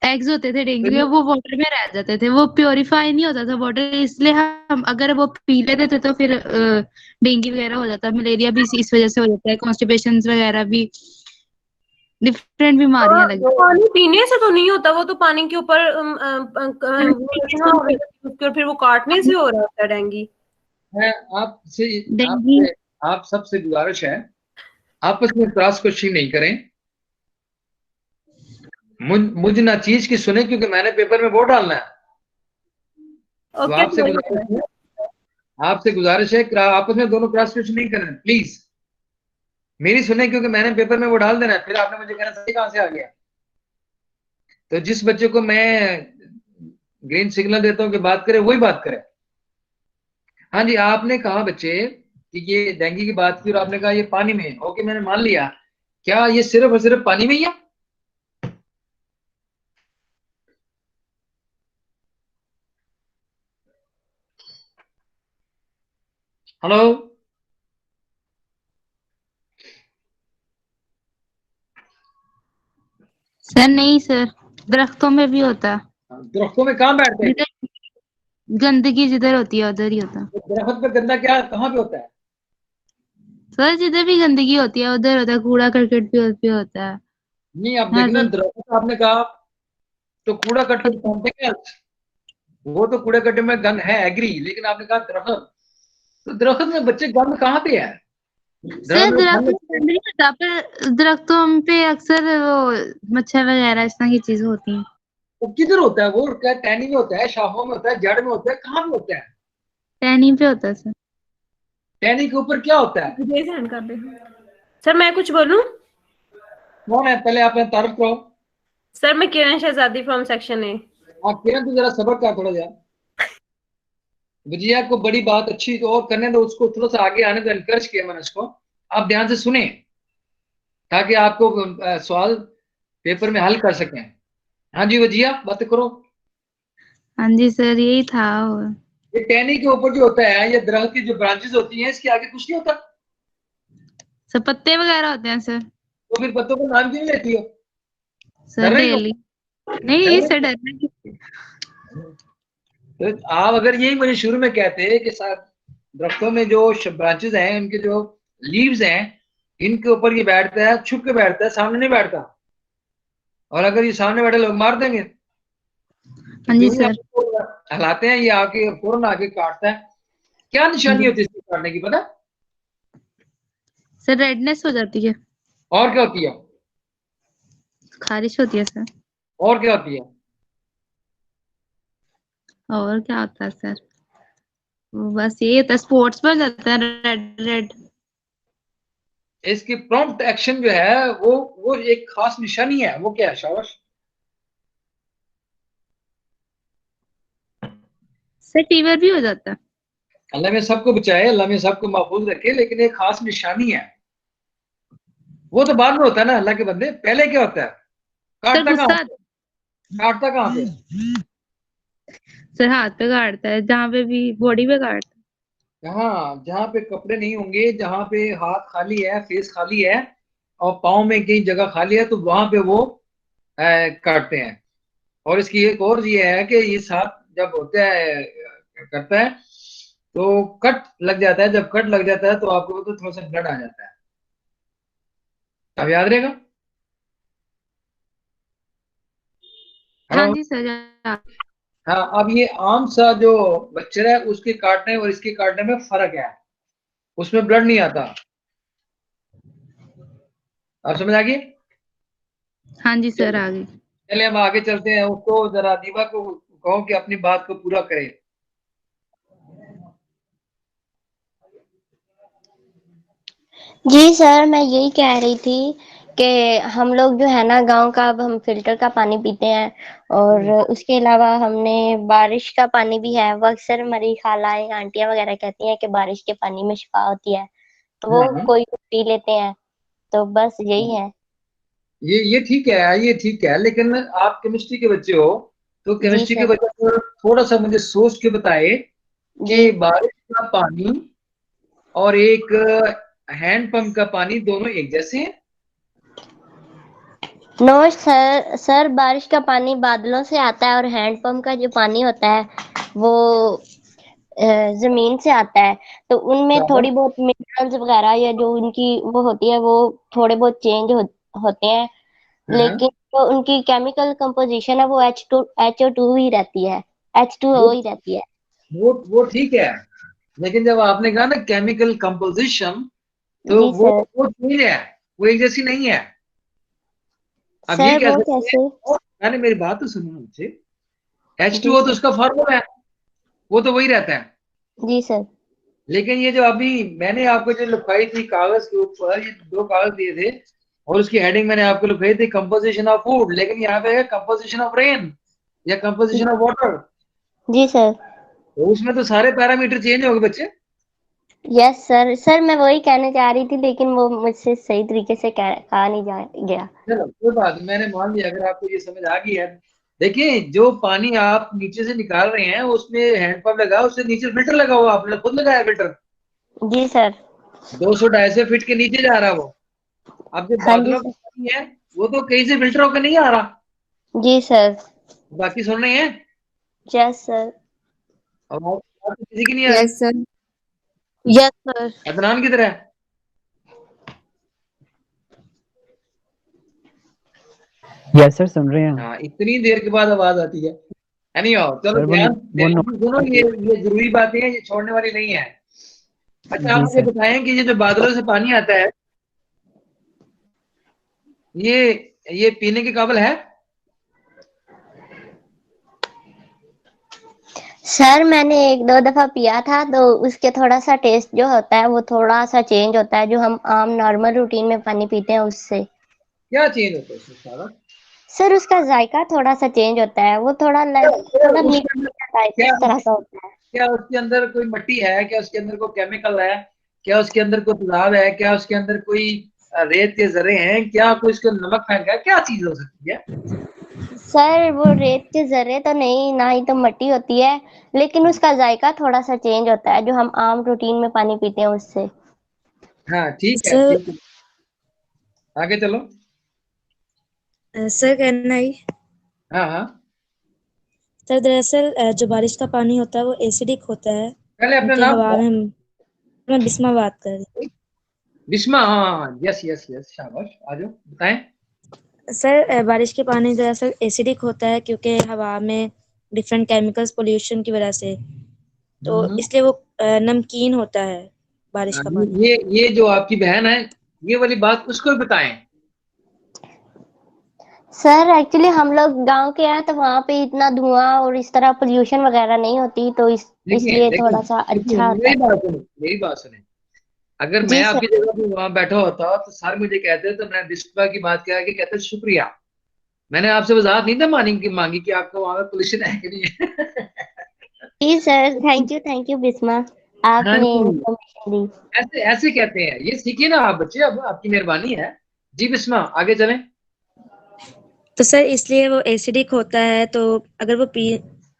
एग्स होते थे डेंगू के, वो वाटर में रह जाते थे, वो प्योरीफाई नहीं होता था वाटर, इसलिए हम अगर वो पी लेते थे तो फिर डेंगू वगैरह हो जाता है, मलेरिया भी इस वजह से हो जाता है, कॉन्स्टिपेशन वगैरह भी, डिफरेंट बीमारियां लगी। पानी पीने से तो नहीं होता, वो तो पानी के ऊपर वो रखना होगा, फिर वो काटने से हो रहा होता है डेंगू। मैं आप सबसे गुजारिश है, आपस में क्रॉस क्वेश्चन नहीं करें, मुझ ना चीज की सुने, क्योंकि मैंने पेपर में वो डालना है। तो आपसे गुजारिश है आपस में दोनों क्रॉस क्वेश्चन नहीं करें प्लीज, मेरी सुने, क्योंकि मैंने पेपर में वो डाल देना है, फिर आपने मुझे कहना सही कहां से आ गया। तो जिस बच्चे को मैं ग्रीन सिग्नल देता हूं कि बात करे, वही बात करे। हाँ जी, आपने कहा बच्चे कि ये डेंगू की बात की और आपने कहा ये पानी में है, ओके मैंने मान लिया, क्या ये सिर्फ और सिर्फ पानी में ही है? हेलो सर नहीं सर, दरख्तों में भी होता है। दरख्तों में कहाँ बैठते हैं? गंदगी जिधर होती है उधर ही होता है। दरख्त पे गंदा क्या कहाँ पे होता है? सर जिधर भी गंदगी होती है उधर होता है, कूड़ा करकट भी होता है। नहीं, आप देखें ना, दरख्त आपने कहा तो कूड़ा करकट कॉन्टेक्ट है, वो तो कूड़े कट्टे में गंद है, एग्री, लेकिन आपने कहा दरख्त, तो दरख्त में बच्चे गंद कहाँ पे है? सर दरख्त नहीं होता, पर दरख्तों पे अक्सर वो मच्छर वगैरह इस तरह की चीजें होती हैं। वो किधर होता है? वो क्या टहनी में होता है, शाखों में होता है, जड़ में होता है, कहाँ पे होता है? टहनी पे होता है सर। टहनी के ऊपर क्या होता है? सर मैं कुछ बोलूं? कौन है? पहले आप तारुफ करो। सर मैं किरण शहजादी फ्रॉम सेक्शन ए। आप किरण तो जरा सबर कर थोड़ा सा। विजया को बड़ी बात अच्छी तो और करने दो, उसको थोड़ा सा आगे आने को एनकरेज किया मैंने उसको। आप ध्यान से सुने ताकि आपको सवाल पेपर में हल कर सकें। हाँ जी विजया, बात करो। हाँ जी सर, यही था। ये टहनी के ऊपर जो होता है, ये दरख्त की जो ब्रांचेस होती हैं, इसके आगे कुछ नहीं होता। सर पत्ते वगैरह होते हैं सर। तो फिर पत्तों का नाम क्यों लेती हो? सर डेली नहीं सर, डरना। तो आप अगर यही मुझे शुरू में कहते कि साथ दरख्तों में जो ब्रांचेस हैं, उनके जो लीव्स हैं, इनके ऊपर ये बैठता है, छुप के बैठता है, सामने नहीं बैठता, और अगर ये सामने बैठे लोग मार देंगे। हाँ जी सर। हलाते हैं, ये आके फौरन आके काटता है। क्या निशानी होती है इसको काटने की, पता? सर रेडनेस हो जाती है। और क्या होती है? खारिश होती है सर। और क्या होती है? और क्या होता है सर? बस ये होता है, स्पॉट्स पर जाता है रेड रेड। इसकी प्रॉम्प्ट एक्शन जो है वो एक खास निशानी है, वो क्या है? शाबाश। सर फीवर भी हो जाता है। अल्लाह में सबको बचाए, अल्लाह में सबको महफूज रखे, लेकिन एक खास निशानी है, वो तो बाद में होता है ना अल्लाह के बंदे। पहले क्या होता है? काटता कहाँ पे? सर हाथ पे काटता है, जहाँ पे भी बॉडी पे काटता है। हाँ, जहाँ पे कपड़े नहीं होंगे, जहाँ पे हाथ खाली है, फेस खाली है, और पाँव में कई जगह खाली है, तो वहां पे वो काटते हैं। और इसकी एक और ये है कि ये सांप जब होता है करता है तो कट लग जाता है, जब कट लग जाता है तो आपको तो थोड़ा सा ब्लड आ जाता है। अब याद रहेगा? हाँ जी सर। हाँ, अब ये आम सा जो मच्छर है, उसके काटने और इसके काटने में फर्क है, उसमें ब्लड नहीं आता। आप समझ आ गई? हाँ जी सर, आ गई। चलिए हम आगे चलते हैं। उसको जरा दीवा को कहो कि अपनी बात को पूरा करे। जी सर, मैं यही कह रही थी कि हम लोग जो है ना गांव का, अब हम फिल्टर का पानी पीते हैं, और उसके अलावा हमने बारिश का पानी भी है। वो अक्सर हमारी खालाएं आंटियां वगैरह कहती हैं कि बारिश के पानी में शिफा होती है, तो वो कोई पी लेते हैं। तो बस यही है। ये ठीक है, ये ठीक है, लेकिन आप केमिस्ट्री के बच्चे हो, तो केमिस्ट्री के बच्चे थोड़ा सा मुझे सोच के बताए कि बारिश का पानी और एक हैंडपंप का पानी दोनों एक जैसे हैं? नो सर, बारिश का पानी बादलों से आता है, और हैंडपंप का जो पानी होता है वो जमीन से आता है। तो उनमें थोड़ी बहुत मिनरल्स वगैरह या जो उनकी वो होती है, वो थोड़े बहुत चेंज होते हैं, लेकिन जो उनकी केमिकल कंपोजिशन है वो HO2 ही रहती है, H2O ही रहती है। वो ठीक है, लेकिन जब आपने कहा ना केमिकल कंपोजिशन, तो वो चीज है, वो एक जैसी नहीं है। अब ये कैसे? मैंने मेरी बात तो सुनो मुझे। H2O तो उसका फॉर्मूला है, वो तो वही रहता है। जी सर। लेकिन ये जो अभी मैंने आपको जो लिखाई थी कागज के ऊपर, ये 2 कागज दिए थे, और उसकी हेडिंग मैंने आपको लिखाई थी कंपोजिशन ऑफ फूड, लेकिन यहाँ पे है कंपोजिशन ऑफ रेन या कंपोजिशन ऑफ वाटर। जी सर। तो उसमें तो सारे पैरामीटर चेंज हो गए बच्चे। यस सर, मैं वही कहने जा रही थी, लेकिन वो मुझसे सही तरीके से कहा नहीं गया। चलो कोई बात, मैंने मान लिया अगर आपको ये समझ आ गई है। देखिए, जो पानी आप नीचे से निकाल रहे हैं उसमें हैंडपंप लगा, उससे नीचे फिल्टर लगा हुआ, आपने खुद लगाया फिल्टर? जी सर। 200-250 फीट के नीचे जा रहा है वो। अब जब बादलों का पानी है वो तो कहीं से फिल्टर होकर नहीं आ रहा। जी सर। बाकी सुन रहे हैं? Yes sir. और किसी की नहीं आ रही? Yes sir. Yes sir. Adnan किधर है? यस सर, सुन रहे हैं। हाँ, इतनी देर के बाद आवाज आती है। चलो सर ध्यान वो सुनो, ये जरूरी बातें हैं, ये छोड़ने वाली नहीं है। अच्छा, आप जी मुझे सर। बताएं कि ये जो बादलों से पानी आता है, ये पीने के काबिल है? सर मैंने 1-2 दफा पिया था, तो उसके थोड़ा सा टेस्ट जो होता है वो थोड़ा सा चेंज होता है, जो हम आम नॉर्मल रूटीन में पानी पीते हैं उससे। क्या चेंज होता है उसमें सारा? सर उसका जायका थोड़ा सा चेंज होता है, वो थोड़ा थोड़ा मीठा टाइप क्या तरह का होता है। क्या उसके अंदर कोई मिट्टी है? क्या उसके अंदर कोई केमिकल है? क्या उसके अंदर कोई तेजाब है? क्या उसके अंदर कोई रेत के जरे हैं? क्या कोई उसके नमक फेंका है? क्या चीज हो सकती है? सर वो रेत के जरे तो नहीं, ना ही तो मिट्टी होती है, लेकिन उसका जायका थोड़ा सा चेंज होता है, जो हम आम रूटीन में पानी पीते हैं उससे। हाँ ठीक है, सर ठीक है, आगे चलो। सर कहना ही हाँ हाँ, सर, दरअसल जो बारिश का पानी होता है वो एसिडिक होता है, पहले अपना क्योंकि नाम हवा बताओ। में। मैं बिस्मा बात कर रही विस्मा, हाँ, यस यस यस, शाबाश, आ जाओ, बताएं। हूँ। सर बारिश के पानी दरअसल एसिडिक होता है, क्योंकि हवा में डिफरेंट केमिकल्स पोल्यूशन की वजह से, तो हम्म। इसलिए वो नमकीन होता है बारिश हाँ, का पानी। ये जो आपकी बहन है, ये वाली बात उसको भी बताएं। सर एक्चुअली हम लोग गांव के हैं, तो वहाँ पे इतना धुआं और इस तरह पोल्यूशन वगैरह नहीं होती, तो देखिए इसलिए देखिए थोड़ा सा देखिए, अच्छा आता मेरी है। बात सुने, मेरी बात सुने। अगर मैं जी आपकी सर। जगह पे वहां बैठा होता तो सर मुझे कहते, तो मैं विस्मा की बात कह के कहते शुक्रिया। मैंने आपसे वजाहत नहीं था मांगी कि आपको वहां पे पोल्यूशन है कि नहीं है। जी सर, थैंक यू बिस्मा, हाँ आपने जी, इन्फॉर्मेशन दी। ऐसे ऐसे कहते हैं, ये सीखिए ना आप बच्चे, अब आपकी मेहरबानी है। जी बिस्मा, आगे चलें। तो सर इसलिए वो एसिडिक होता है, तो अगर वो पी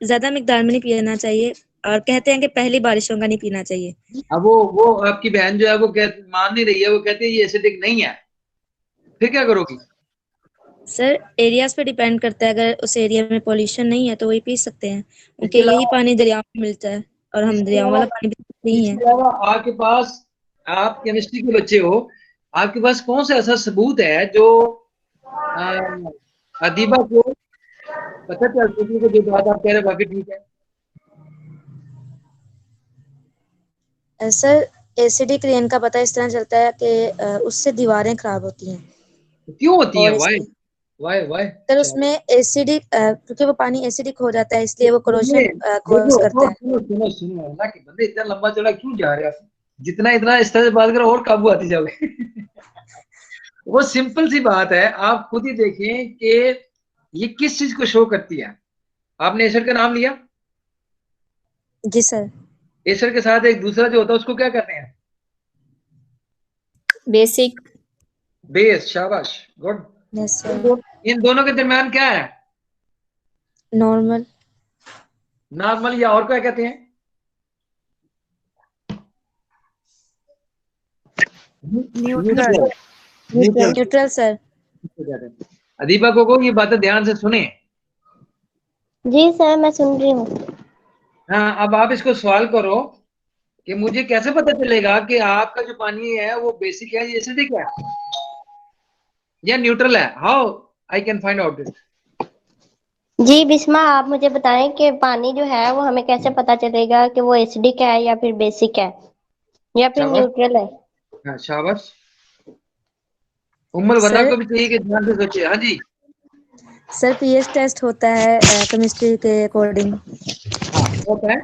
ज्यादा मिकदार में नहीं पीना चाहिए, और कहते हैं कि पहली बारिशों का नहीं पीना चाहिए। अब वो आपकी बहन जो है वो मान नहीं रही है, वो कहती है ये एसिडिक नहीं है, फिर क्या करोगी? सर एरियाज पे डिपेंड करता है, अगर उस एरिया में पोल्यूशन नहीं है तो वही पी सकते हैं, इसके क्योंकि यही अलावा पानी दरियाओं में मिलता है, और हम इसके दरियाओं अलावा वाला पानी पीते नहीं है। इसके अलावा आपके पास, आप केमिस्ट्री के बच्चे हो, आपके पास कौन सा ऐसा सबूत है जो अ, अदीबा को पता चल सके कि जो बात आप कह रहे हैं बाकी ठीक है? सर एसिडिक रेन का पता इस तरह चलता है कि उससे दीवारें खराब होती हैं, तो क्यों होती है? और वाई इसमें वाई वाई सर उसमें एसिडिक, क्योंकि वो पानी एसिडिक हो जाता है, इसलिए वो देखिए कोरोजन कॉज देखो, करता है। सुनो सुनो सुनो, अल्लाह के बंदे, इतना लंबा चौड़ा क्यों जा रहे हो आप? जितना इतना इस तरह से बात करो और काबू आती जाओगे। वो सिंपल सी बात है, आप खुद ही देखें कि ये किस चीज को शो करती है। आपने एसिड का नाम लिया, जी सर। एसिड के साथ एक दूसरा जो होता है उसको क्या कहते हैं? बेसिक। बेस, शाबाश, गुड। Yes in, sir. दो, इन दोनों के दरमियान क्या है? नॉर्मल। नॉर्मल, या और क्या कहते हैं? Neutral. Neutral. Neutral sir. Adiba को ये बातें ध्यान से सुने। जी सर, मैं सुन रही हूँ। हाँ, अब आप इसको सवाल करो कि मुझे कैसे पता चलेगा कि आपका जो पानी है वो बेसिक है या एसिडिक है या न्यूट्रल है? How I can find out it? जी बिस्मा, आप मुझे बताएं कि पानी जो है वो हमें कैसे पता चलेगा कि वो एसिडिक है या फिर बेसिक है या फिर शाबाश, न्यूट्रल है। हाँ शाबाश। उम्मल वना सर को भी चाहिए कि ध्यान से सोचिए। हाँ जी, सर पीएच टेस्ट होता है केमिस्ट्री के अकॉर्डिंग। हाँ होता है।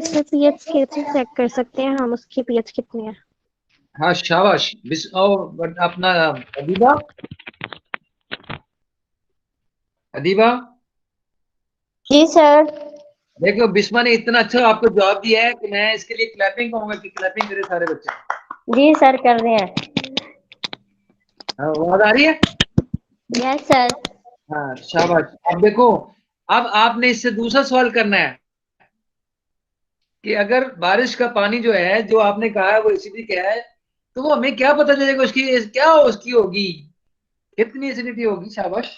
सर पीएच कैसे चेक कर सकते हैं हम, उसकी पीएच कितनी है? हाँ शाबाश, और अपना अदीबा, अदीबा, जी सर। देखो बिस्मा ने इतना अच्छा आपको जवाब दिया है कि मैं इसके लिए क्लैपिंग कहूंगा कि क्लैपिंग करे सारे बच्चे। जी सर, कर रहे हैं। हाँ, आवाज आ रही है? Yes sir. हाँ शाबाश। अब देखो, अब आपने इससे दूसरा सवाल करना है कि अगर बारिश का पानी जो है, जो आपने कहा है वो एसिडिक है, तो वो हमें क्या पता चलेगा उसकी क्या उसकी होगी? कितनी एसिडिटी होगी? शाबाश।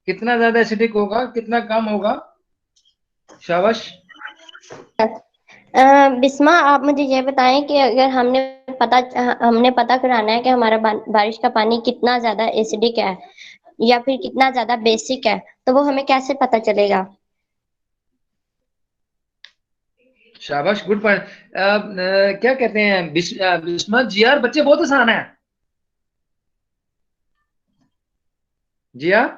कितना ज्यादा एसिडिक होगा, कितना कम होगा? शाबाश। बिस्मा, आप मुझे ये बताएं कि अगर हमने पता कराना है कि हमारा बारिश का पानी कितना ज्यादा एसिडिक है या फिर कितना ज्यादा बेसिक है, तो वो हमें कैसे पता चलेगा? शाबाश, गुड पॉइंट। क्या कहते हैं बिस्मा जी? यार बच्चे बहुत आसान है जी। यार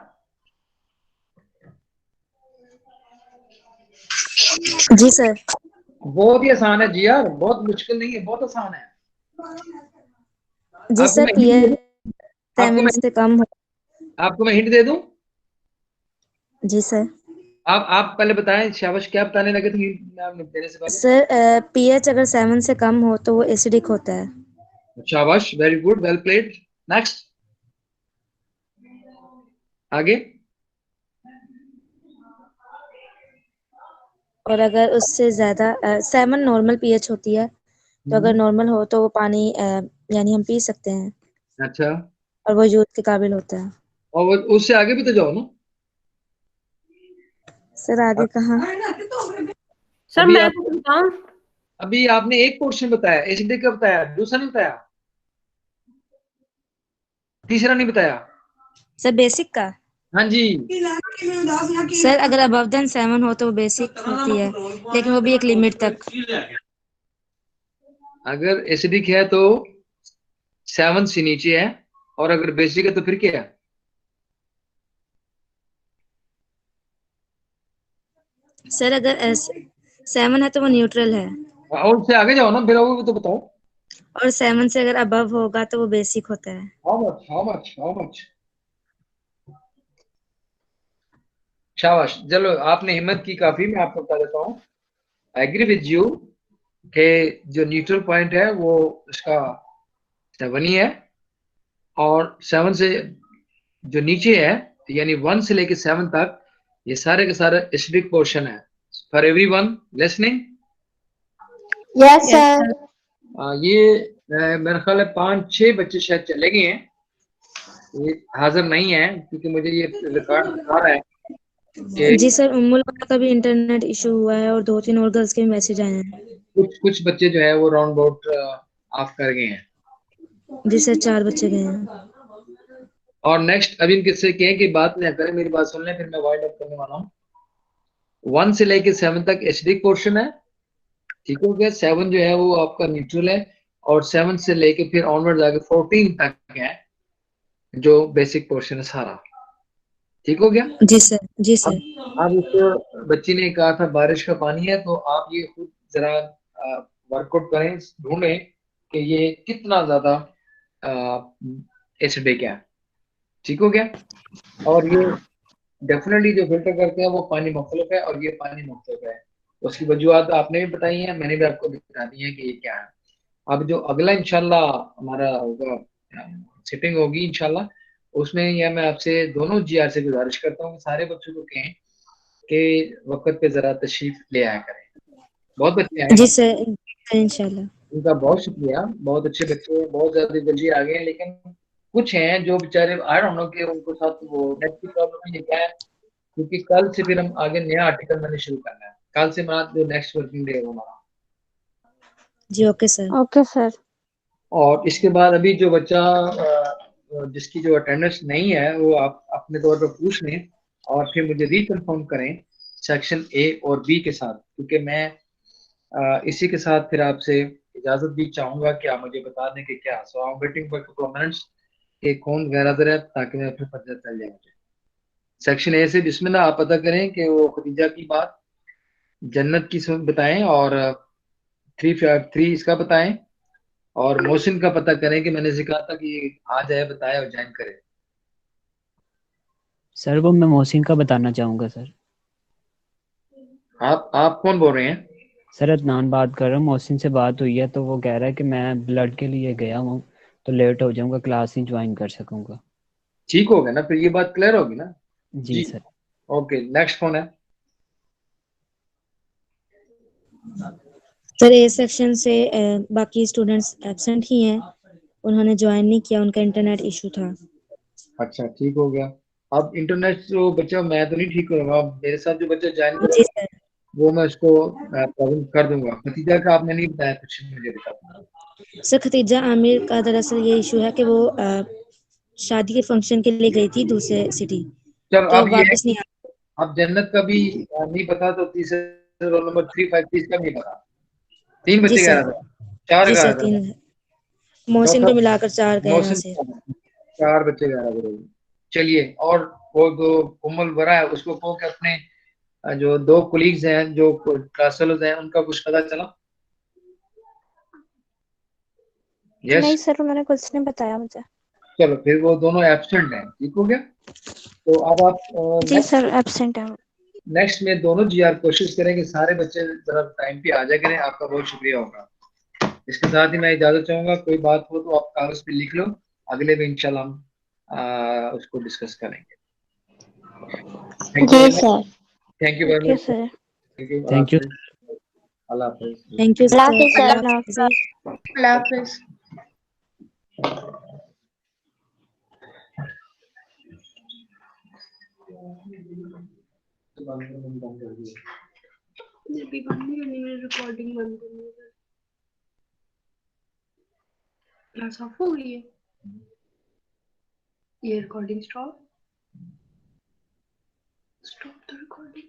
जी सर। बहुत ही आसान है जी यार, बहुत मुश्किल नहीं है, बहुत आसान है। जी सर, पीएच 7 से कम हो। आपको मैं हिंट दे दूं? जी सर। आप पहले बताएं। शाबाश, क्या बताने लगे थे देने से पहले? सर पीएच अगर 7 से कम हो तो वो एसिडिक होता है। शाबाश, very good, well played. Next, आगे। और अगर उससे ज्यादा 7 नॉर्मल पीएच होती है, तो अगर नॉर्मल हो तो वो पानी यानी हम पी सकते हैं। अच्छा, और वो यूज के काबिल होता है। और उससे आगे भी तो जाओ ना सर। आगे कहाँ? सर अभी मैं आप, कुछ बताऊं? अभी आपने एक पोर्शन बताया, एसिडिक का बताया, दूसरा नहीं बताया, तीसरा नहीं बताया। सर बेसिक का? हाँ जी। सर अगर अबव देन 7 हो तो वो बेसिक होती है, लेकिन वो भी एक लिमिट तक। अगर एसिडिक है तो 7 से नीचे है, और अगर बेसिक है तो फिर क्या है? सर अगर 7 है तो वो न्यूट्रल है। और उससे आगे जाओ ना, फिर वो भी तो बताओ। और 7 से अगर अबव होगा तो वो बेसिक होता है। How much? शाबाश, चलो आपने हिम्मत की काफी। मैं आपको बता देता हूँ, आई एग्री विद यू कि जो न्यूट्रल पॉइंट है वो उसका 7 ही है, और 7 से जो नीचे है, यानी 1 से लेके 7 तक, ये सारे के सारे एसिडिक पोर्शन है। For everyone listening. Yes sir. ये मेरे ख्याल है 5-6 बच्चे शायद चले गए हैं, ये हाजिर नहीं है, क्योंकि मुझे ये रिकॉर्ड दिखा रहा है कि जी सर, उम्मुल का भी इंटरनेट इशू हुआ है और 2-3 और गर्ल्स के भी मैसेज आए हैं। कुछ बच्चे जो है वो राउंड अबाउट ऑफ कर गए हैं। जी सर, 4 बच्चे गए हैं। और नेक्स्ट अभी किससे कहें कि बात ना करें, मेरी बात सुन लें, फिर मैं वाइंड अप करने वाला हूँ। 1 से लेके 7 तक एसिडिक पोर्शन है, ठीक हो गया। 7 जो है वो आपका न्यूट्रल है, और 7 से लेके फिर ऑनवर्ड जाके 14 तक है जो बेसिक पोर्शन है सारा, ठीक हो गया। जी सर। जी सर। अब इस बच्ची ने कहा था बारिश का पानी है, तो आप ये खुद जरा वर्कआउट करें, ढूंढें कि ये कितना ज्यादा एसिडिक है, ठीक हो गया। और ये डेफिनेटली जो फिल्टर करते हैं वो पानी मुख्तलिफ है, और ये पानी मुख्तलिफ है। उसकी वजूहत आपने भी बताई है, मैंने भी आपको बता दी है कि ये क्या है। अब जो अगला इंशाल्लाह हमारा होगा, सिटिंग होगी इंशाल्लाह, उसमें यह मैं आपसे दोनों जीआर से गुजारिश करता हूँ कि सारे बच्चों को कहें कि वक्त पे जरा तशरीफ ले आया करें। बहुत बच्चे आए जी हैं, सर, इंशाल्लाह। उनका बहुत शुक्रिया, बहुत अच्छे बच्चे, बहुत ज्यादा जल्दी आ गए हैं, लेकिन कुछ हैं जो बेचारे आई डोंट नो कि उनको साथ वो नेट की प्रॉब्लम है, ये क्या है, क्योंकि कल से फिर हम आगे नया आर्टिकल मैंने शुरू करना है। कल से हमारा जो नेक्स्ट वर्किंग डे होगा हमारा। जी ओके सर। Okay sir. और इसके बाद अभी जो बच्चा जिसकी जो अटेंडेंस नहीं है वो आप अपने तौर पर पूछ लें, और फिर मुझे रिकन्फर्म करें सेक्शन ए और बी के साथ, क्योंकि मैं इसी के साथ फिर आपसे इजाजत भी चाहूंगा कि आप मुझे बता दें कि क्या। So I am waiting for couple of minutes कि कौन गैर हाजिर है, ताकि मैं फिर पता चल जाए मुझे। सेक्शन ए से बिस्मिल्लाह आप पता करें कि वो खदीजा की बात, जन्नत की बताएं, और 353 इसका बताएं, और मोहसिन का पता करें कि मैंने सिखा था कि आ जाए, बताए और ज्वाइन करे। सर वो मैं मोहसिन का बताना चाहूंगा सर। आप कौन बोल रहे हैं? सर अदनान बात कर रहा हूँ, मोहसिन से बात हुई है तो वो कह रहा है कि मैं ब्लड के लिए गया हूँ तो लेट हो जाऊंगा, क्लास नहीं ज्वाइन कर सकूंगा। ठीक हो गया ना, फिर ये बात क्लियर होगी ना। जी सर। ओके, नेक्स्ट कौन है? सर ए सेक्शन से बाकी स्टूडेंट्स एब्सेंट ही हैं, उन्होंने ज्वाइन नहीं किया, उनका इंटरनेट इशू था। अच्छा ठीक हो गया। अब इंटरनेट जो बच्चा, मैं तो नहीं ठीक करूंगा, अब मेरे साथ जो बच्चा ज्वाइन जी करेगा सर। वो मैं उसको प्रॉब्लम कर दूंगा। खतीजा का आपने नहीं बताया, कुछ मुझे बता। सर खतीजा आमिर का दरअसल ये इशू है कि वो शादी के फंक्शन के लिए गई थी दूसरे सिटी, चलो तो अब ये है वापस नहीं कि आ। अब जन्नत का भी नहीं पता, तो तीसरे रोल नंबर 353 का भी नहीं पता। 3 जी बच्चे कह सर। रहा था, 4 जी कह सर, रहा था। 3 मोहसिन चौथा को मिलाकर 4 कह रहा मोहसिन, से। 4 बच्चे कह रहा था। चलिए, और वो जो उम्मुल बरा है उसको कहो कि अपने जो 2 कोलीग्स हैं जो क्लास फेलोज हैं उनका कुछ पता चला? नहीं यस। सर, उन्होंने कुछ नहीं बताया मुझे। चलो फिर वो दोनों एब्सेंट हैं, ठीक हो गया। तो अब आप जी सर, एब्सेंट है। नेक्स्ट में दोनों जी आप कोशिश करें कि सारे बच्चे जरा टाइम पे आ जाए करें, आपका बहुत शुक्रिया होगा। इसके साथ ही मैं इजाजत चाहूंगा, कोई बात हो तो आप कागज पे लिख लो, अगले में इंशाल्लाह हम उसको डिस्कस करेंगे। थैंक यू जी very much. Sir. Thank you very okay much. Sir. Thank you. Thank you. Allah हाफिज। Thank you Allah sir. हाफिज सर। अल्लाह हाफिज़। अल्लाह हाफिज। रिकॉर्डिंग बंद करनी है। क्लास ऑफ हो गई है, ये रिकॉर्डिंग स्टॉप द रिकॉर्डिंग।